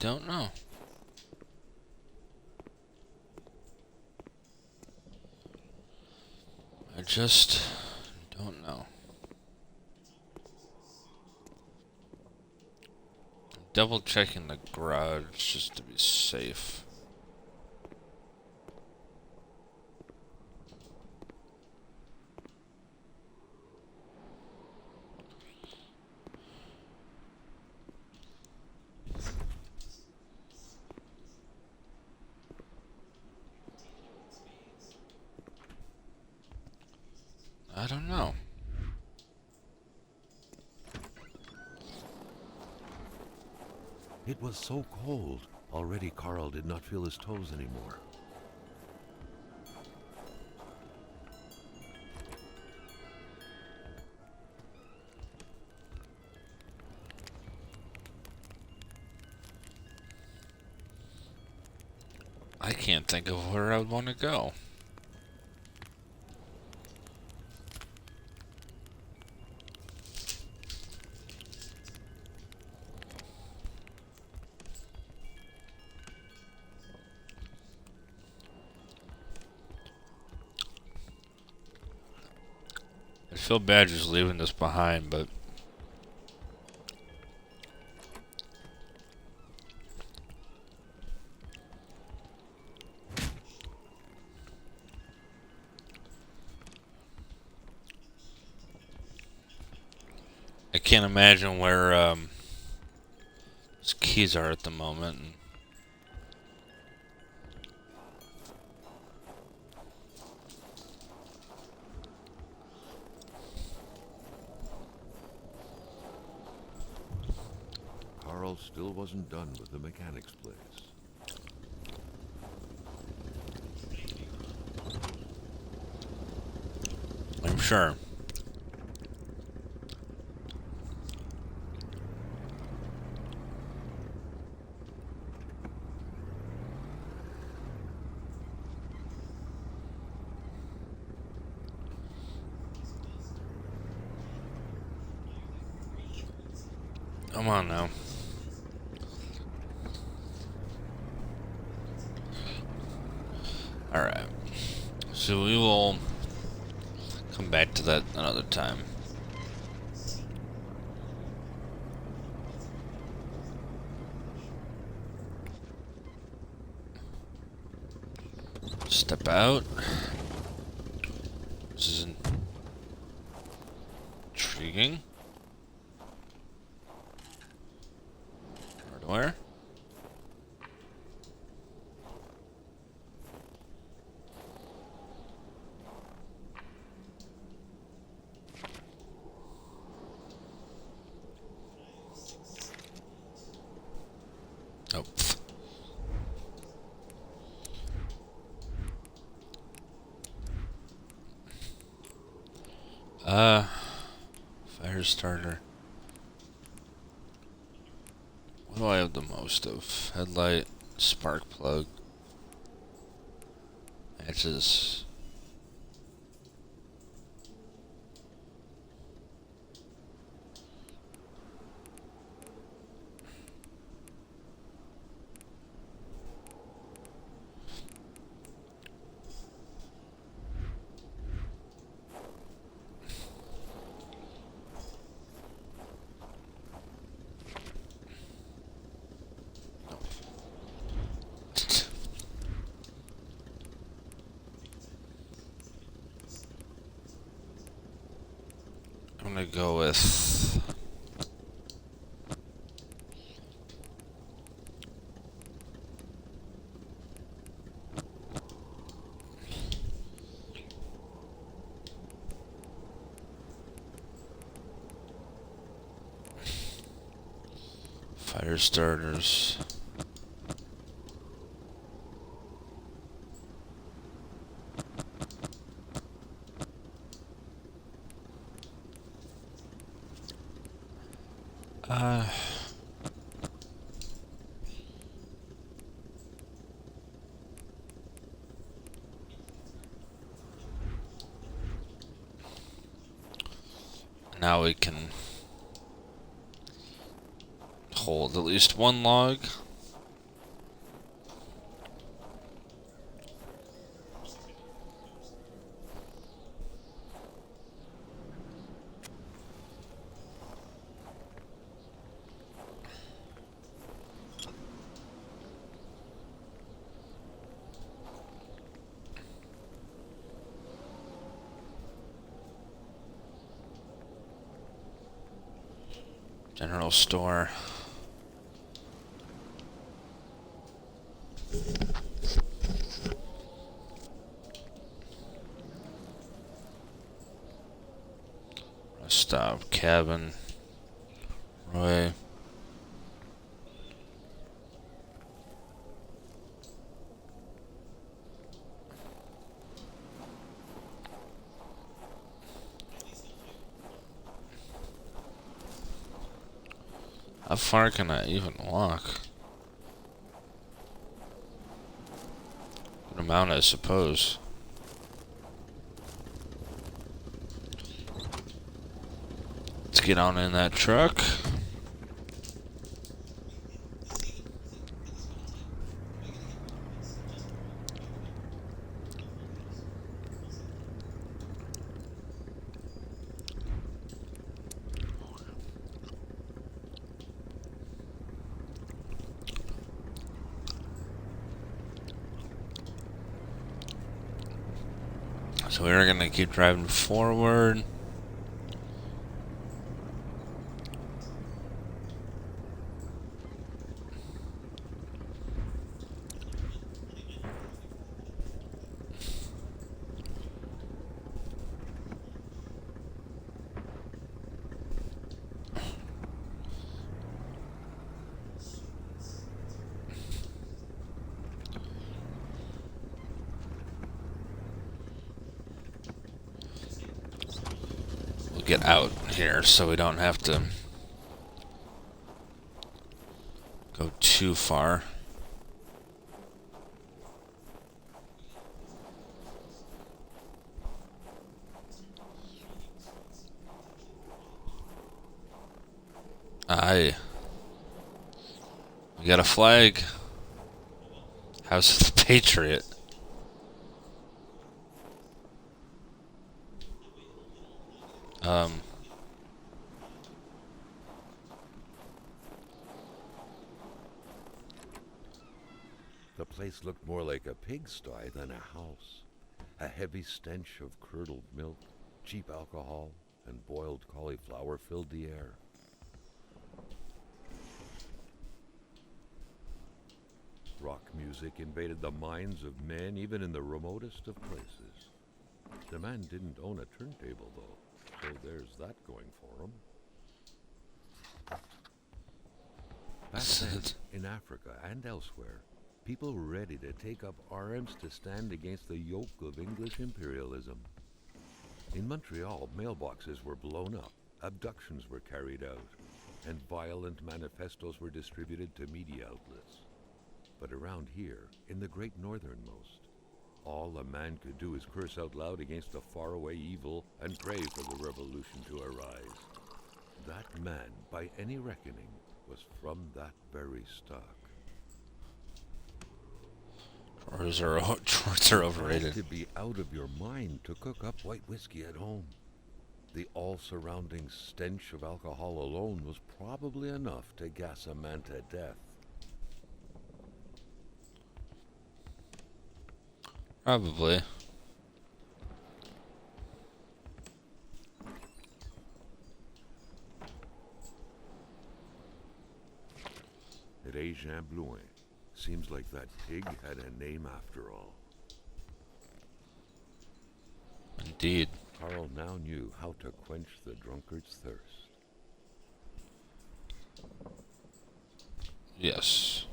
don't know. I just don't know. Double checking the garage just to be safe. I don't know. It was so cold. Already Carl did not feel his toes anymore. I can't think of where I would want to go. I feel bad just leaving this behind, but I can't imagine where his keys are at the moment. And Carl still wasn't done with the mechanic's place. I'm sure. Come on now. Alright. So we will come back to that another time. Step out. This is intriguing. Hardware. Oh. Fire starter. What do I have the most of? Headlight, spark plug, matches. I'm gonna go with fire starters. Uh, now we can hold at least one log. General store. Stop. Cabin. Roy. How far can I even walk? Good amount, I suppose. Let's get on in that truck. So we're gonna keep driving forward. We'll get out here so we don't have to go too far. Aye. We got a flag. House of the Patriot. The place looked more like a pigsty than a house. A heavy stench of curdled milk, cheap alcohol, and boiled cauliflower filled the air. Rock music invaded the minds of men even in the remotest of places. The man didn't own a turntable, though, so there's that going for him. Back then, in Africa and elsewhere, people were ready to take up arms to stand against the yoke of English imperialism. In Montreal, mailboxes were blown up, abductions were carried out, and violent manifestos were distributed to media outlets. But around here, in the great northernmost, all a man could do is curse out loud against a faraway evil and pray for the revolution to arise. That man, by any reckoning, was from that very stock. Drawers are overrated. To be out of your mind to cook up white whiskey at home. The all-surrounding stench of alcohol alone was probably enough to gas a man to death. Probably. Jean Blouin. Seems like that pig had a name after all. Indeed. Carl now knew how to quench the drunkard's thirst. Yes.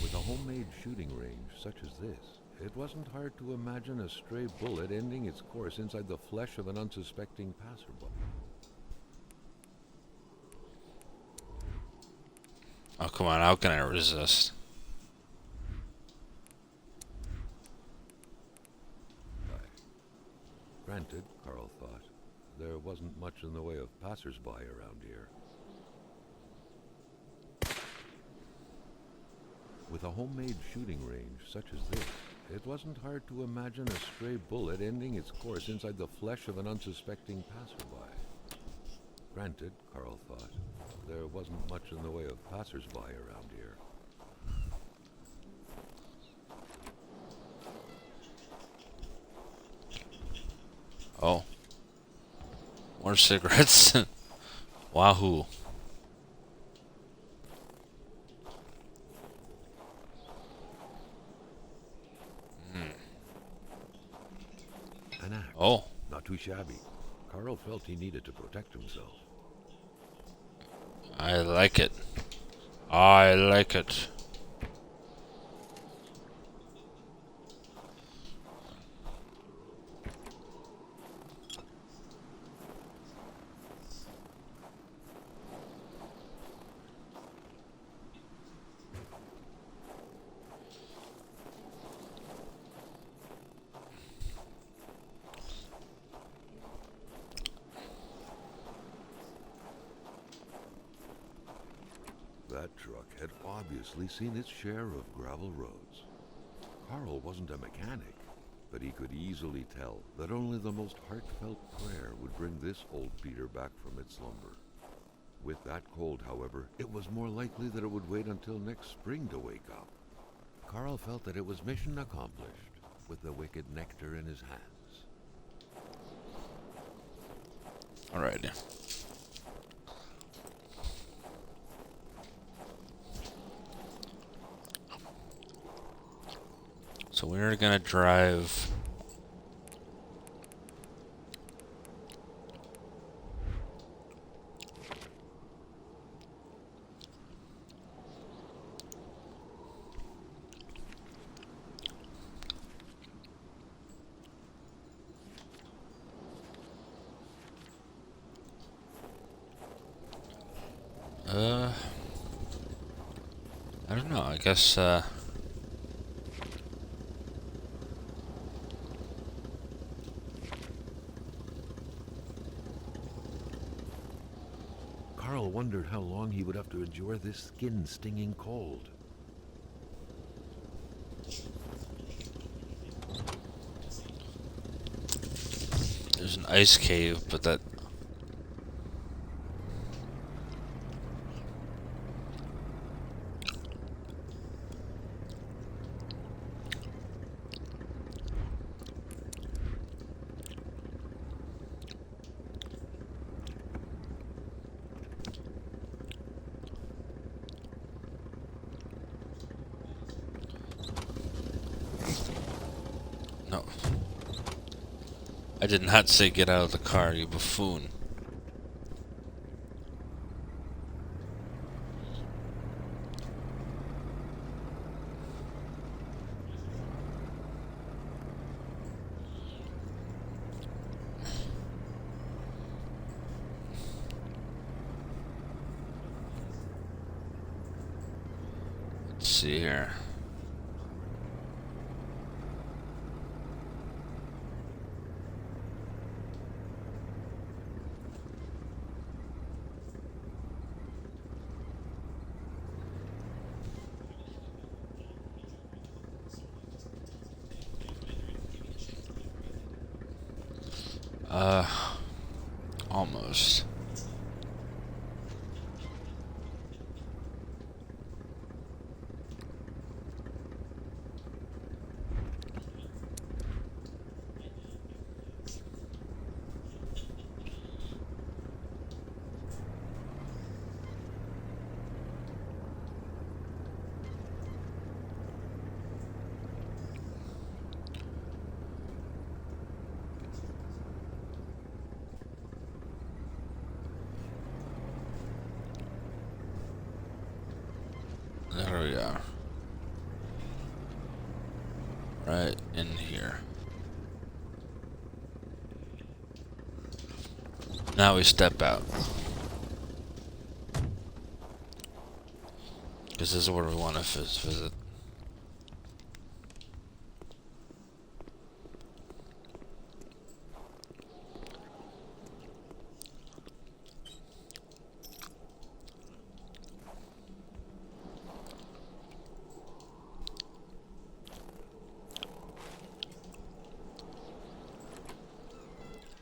With a homemade shooting range such as this, it wasn't hard to imagine a stray bullet ending its course inside the flesh of an unsuspecting passerby. Oh, come on. How can I resist? Granted, Carl thought, there wasn't much in the way of passersby around here. With a homemade shooting range such as this, it wasn't hard to imagine a stray bullet ending its course inside the flesh of an unsuspecting passerby. Granted, Carl thought, there wasn't much in the way of passers-by around here. Oh. More cigarettes. Wahoo. An axe. Oh. Not too shabby. Carl felt he needed to protect himself. I like it. I like it. That truck had obviously seen its share of gravel roads. Carl wasn't a mechanic, but he could easily tell that only the most heartfelt prayer would bring this old beater back from its slumber. With that cold, however, it was more likely that it would wait until next spring to wake up. Carl felt that it was mission accomplished, with the wicked nectar in his hands. Alrighty. So we're gonna drive. I don't know. I guess. Carl wondered how long he would have to endure this skin-stinging cold. There's an ice cave, but that. No. I did not say get out of the car, you buffoon. Let's see here. Almost. There we are. Right in here. Now we step out. Because this is where we want to visit.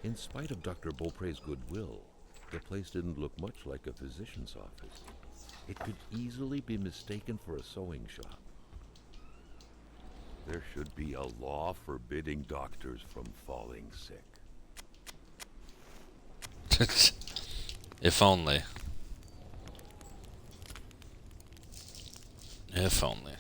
In spite of Dr. Beaupre's goodwill, The place didn't look much like a physician's office. It could easily be mistaken for a sewing shop. There should be a law forbidding doctors from falling sick. If only. If only.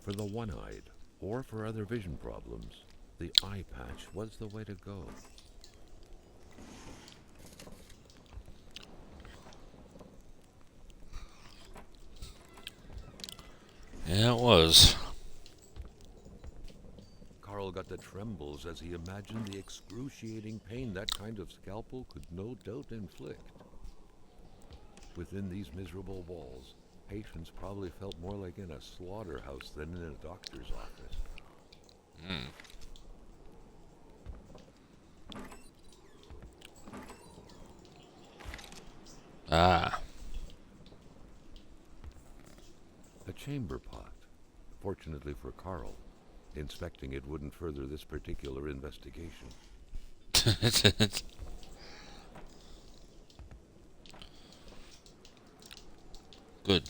For the one-eyed, or for other vision problems, the eye patch was the way to go. Yeah, it was. Carl got the trembles as he imagined the excruciating pain that kind of scalpel could no doubt inflict. Within these miserable walls, patients probably felt more like in a slaughterhouse than in a doctor's office. Ah. A chamber pot. Fortunately for Carl, inspecting it wouldn't further this particular investigation. Good.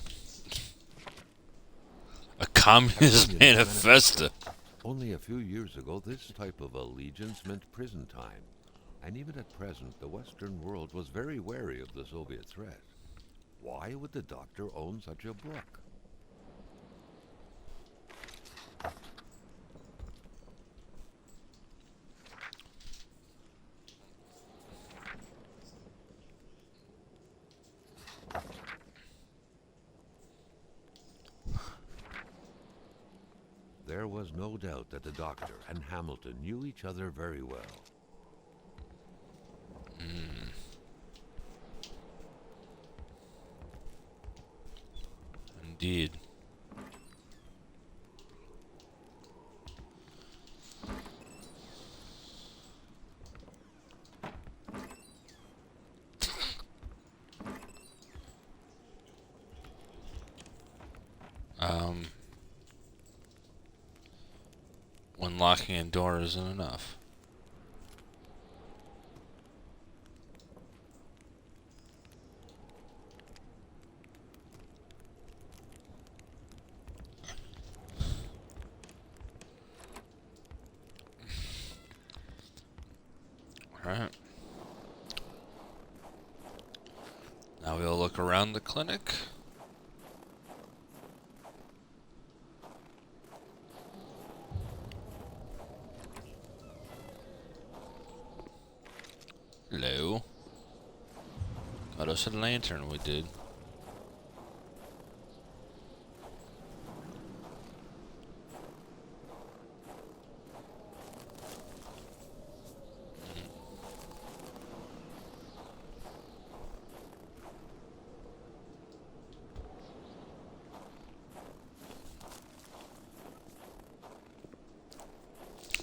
A communist manifesto. Only a few years ago, this type of allegiance meant prison time. And even at present, the Western world was very wary of the Soviet threat. Why would the doctor own such a book? There was no doubt that the doctor and Hamilton knew each other very well. Indeed. When locking a door isn't enough. Alright. Now we'll look around the clinic. Hello. Got us a lantern, we did.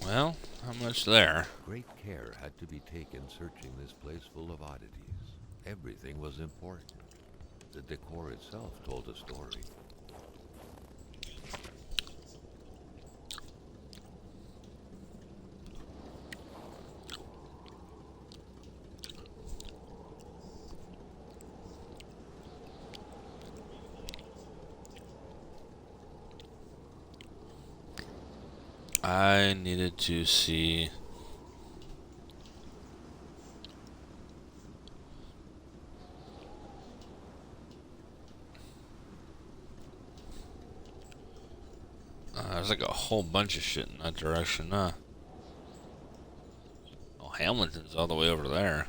Well, not much there. Great care had to be taken searching this place full of oddities. Everything was important. The decor itself told a story. I needed to see there's like a whole bunch of shit in that direction, huh? Oh, Hamilton's all the way over there.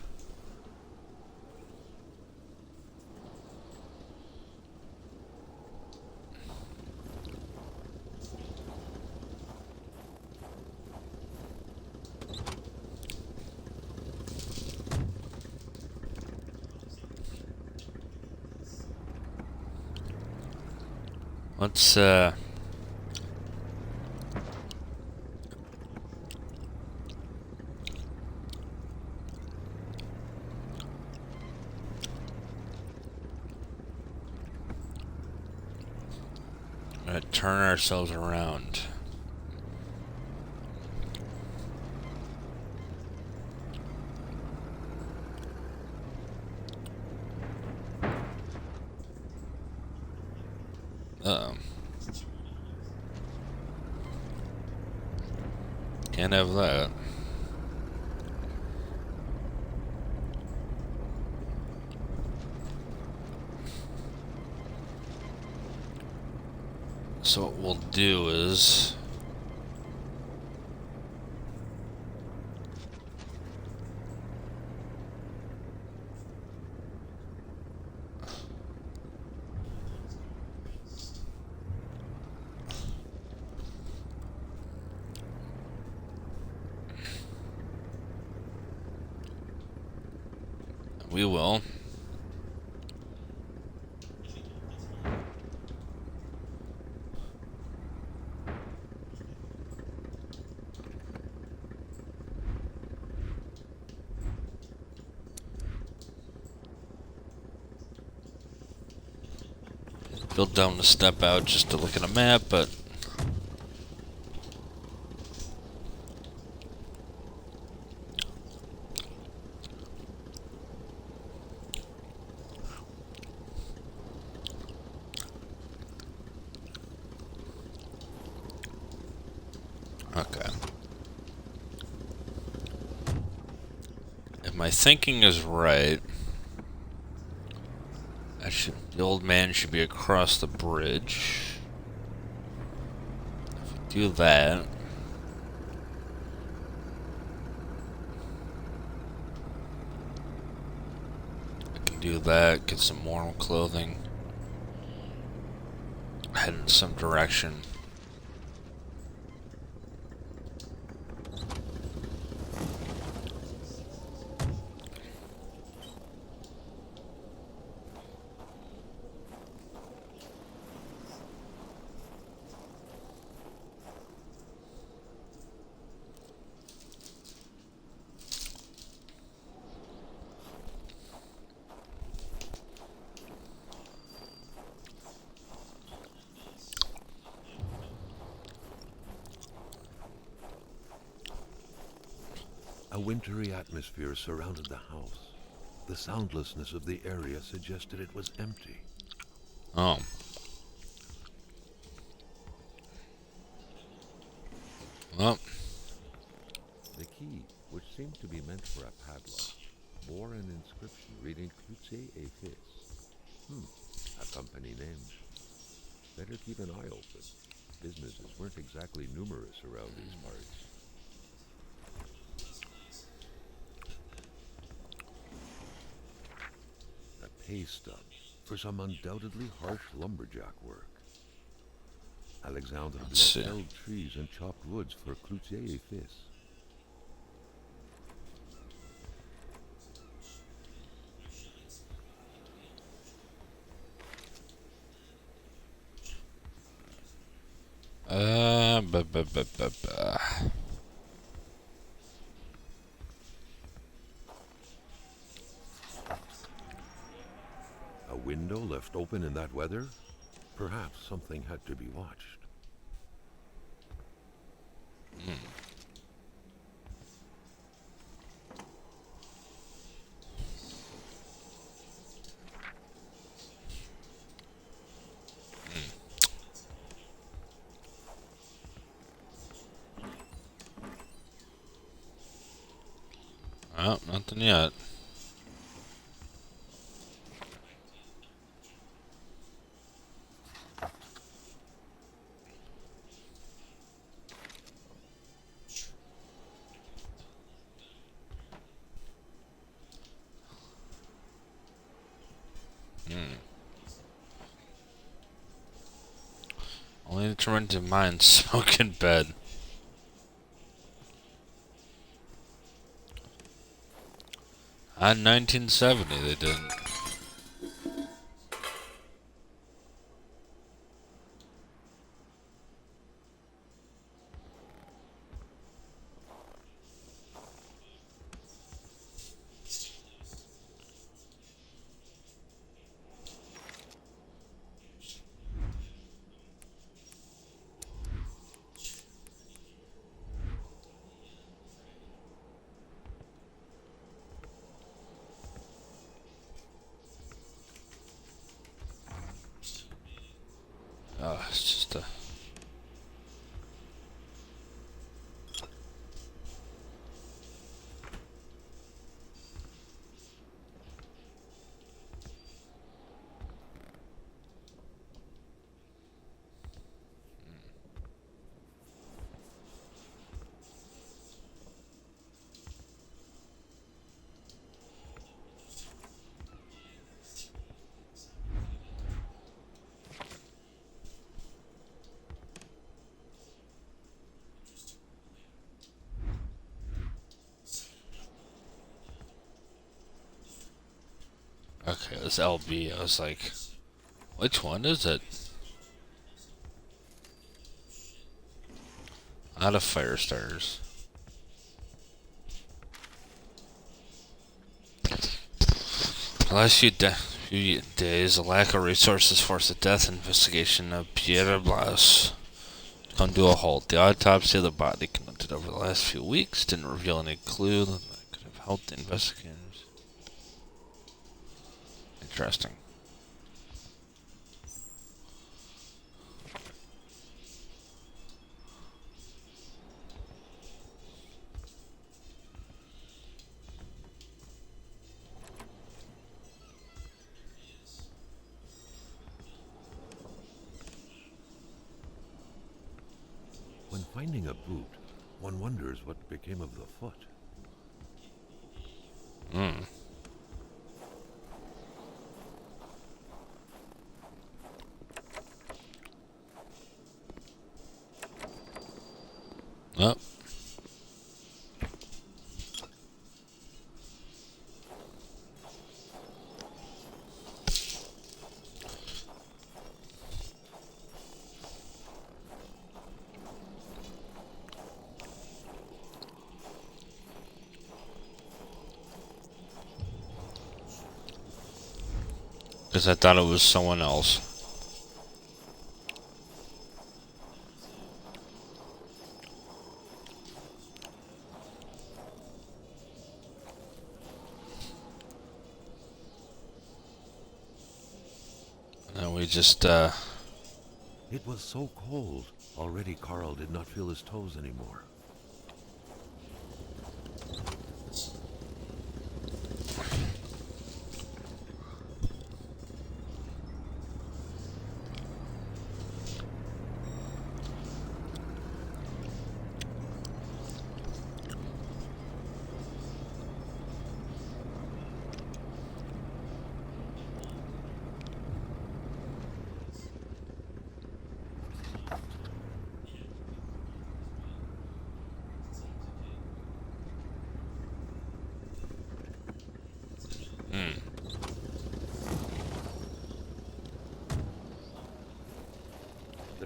Let's turn ourselves around. Uh-oh. Can't have that. So what we'll do is... we will. Feel dumb to step out just to look at a map, but... Okay. If my thinking is right, the old man should be across the bridge. If we do that... I can do that, get some warm clothing. Head in some direction. A wintry atmosphere surrounded the house. The soundlessness of the area suggested it was empty. Oh. Well. The key, which seemed to be meant for a padlock, bore an inscription reading Cloutier et Fils. A company name. Better keep an eye open. Businesses weren't exactly numerous around these parts. A pay stub for some undoubtedly harsh lumberjack work. Alexandre Let's see. felled trees and chopped woods for Cloutier et Fils. Ba, ba, ba, ba, ba. A window left open in that weather? Perhaps something had to be watched. Oh, nothing yet. Only to run to mine smoke in bed. On 1970, they didn't. Okay, it was LB. I was like, which one is it? Out of fire starters. The last few days, a lack of resources forced the death investigation of Pierre Blas to come to a halt. The autopsy of the body conducted over the last few weeks didn't reveal any clue that could have helped the investigators. Interesting. When finding a boot, one wonders what became of the foot. Hmm. Oh. Because I thought it was someone else. And we just, It was so cold. Already Carl did not feel his toes anymore.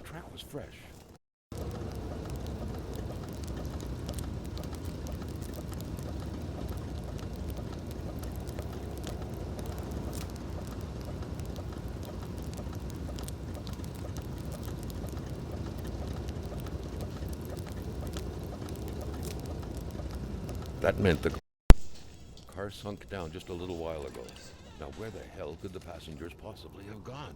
The track was fresh. That meant the car sunk down just a little while ago. Now where the hell could the passengers possibly have gone?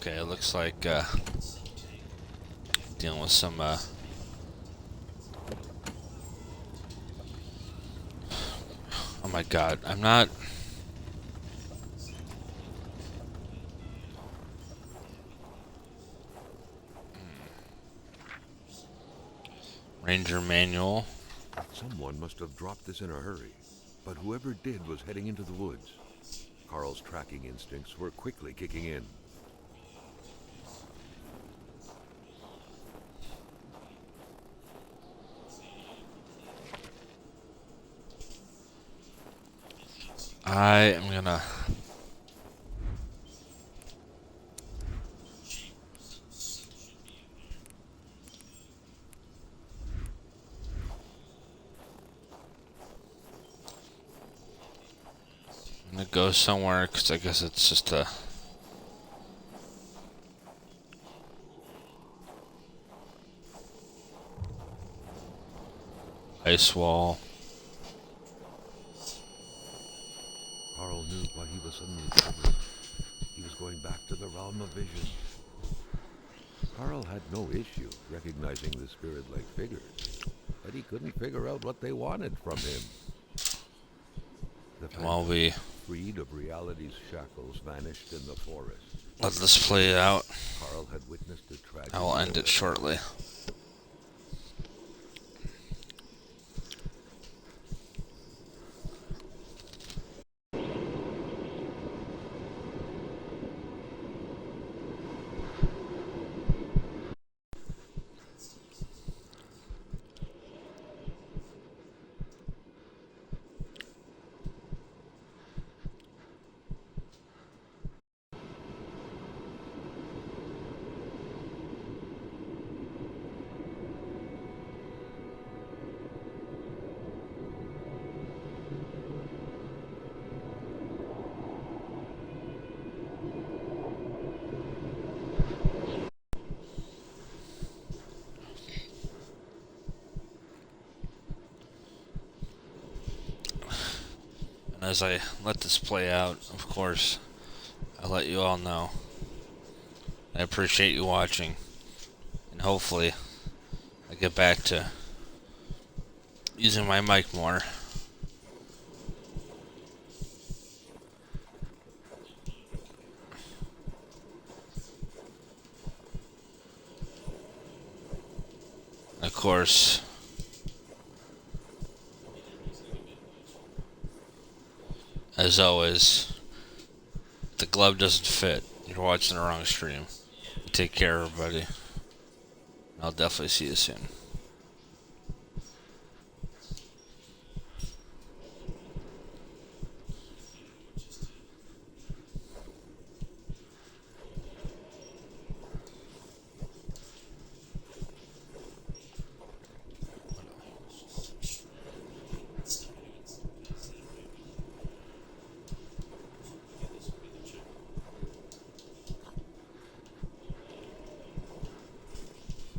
okay, it looks like, dealing with some, oh my god, I'm not... Ranger manual. Someone must have dropped this in a hurry, but whoever did was heading into the woods. Carl's tracking instincts were quickly kicking in. I am gonna... I'm gonna go somewhere, because I guess it's just a... ice wall. Carl knew why he was suddenly troubled. He was going back to the realm of visions. Carl had no issue recognizing the spirit-like figures, but he couldn't figure out what they wanted from him. The While we freed of reality's shackles vanished in the forest. let this play out, Carl had witnessed a tragedy. I will end it shortly. And as I let this play out, of course, I let you all know. I appreciate you watching, and hopefully I get back to using my mic more. Of course, as always, the glove doesn't fit. You're watching the wrong stream. Take care, everybody. I'll definitely see you soon.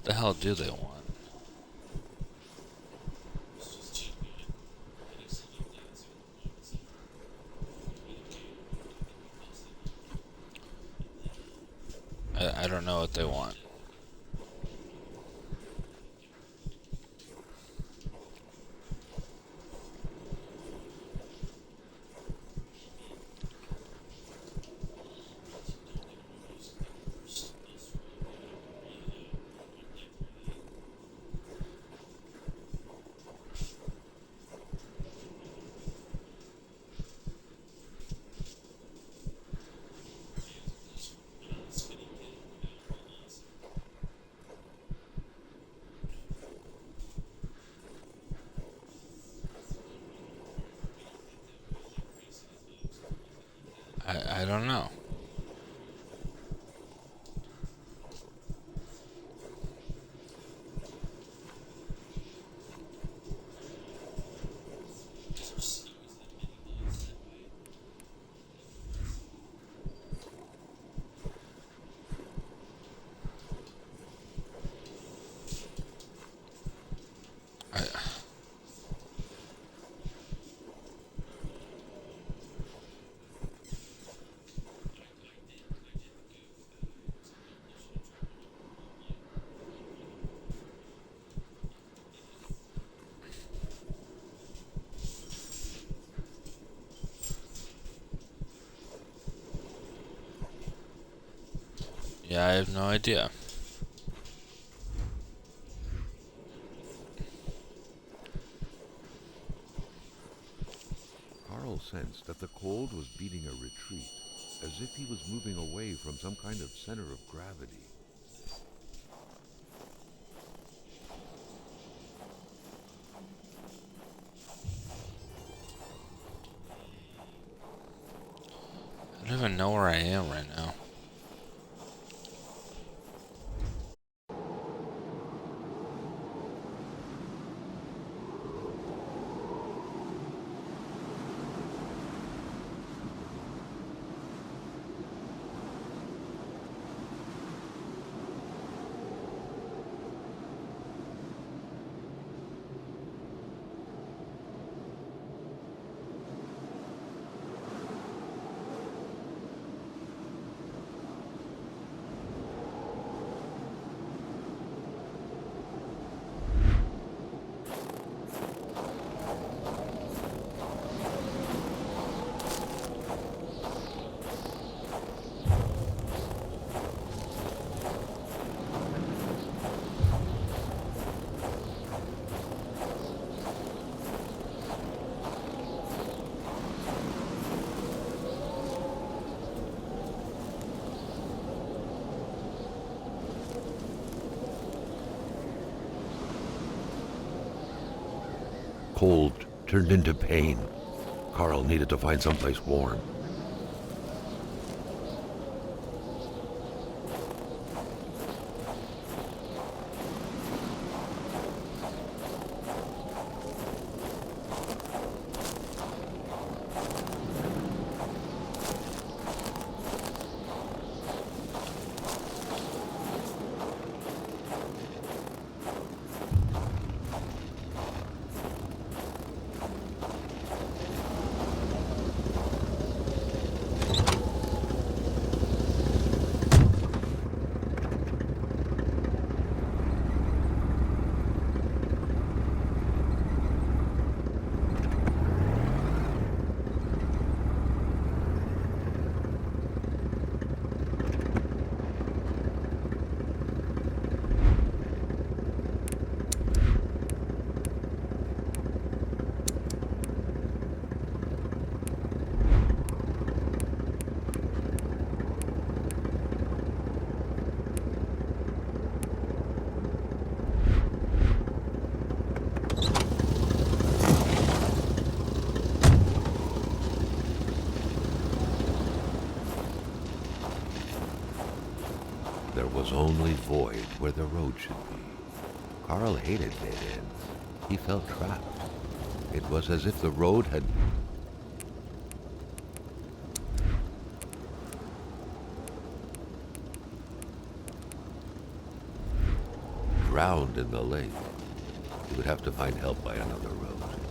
The hell do they want? I don't know what they want. I don't know. I Yeah, I have no idea. Carl sensed that the cold was beating a retreat, as if he was moving away from some kind of center of gravity. I don't even know where I am right now. Cold turned into pain. Carl needed to find someplace warm. the road should be. Carl hated dead ends. He felt trapped. It was as if the road had drowned in the lake. He would have to find help by another road.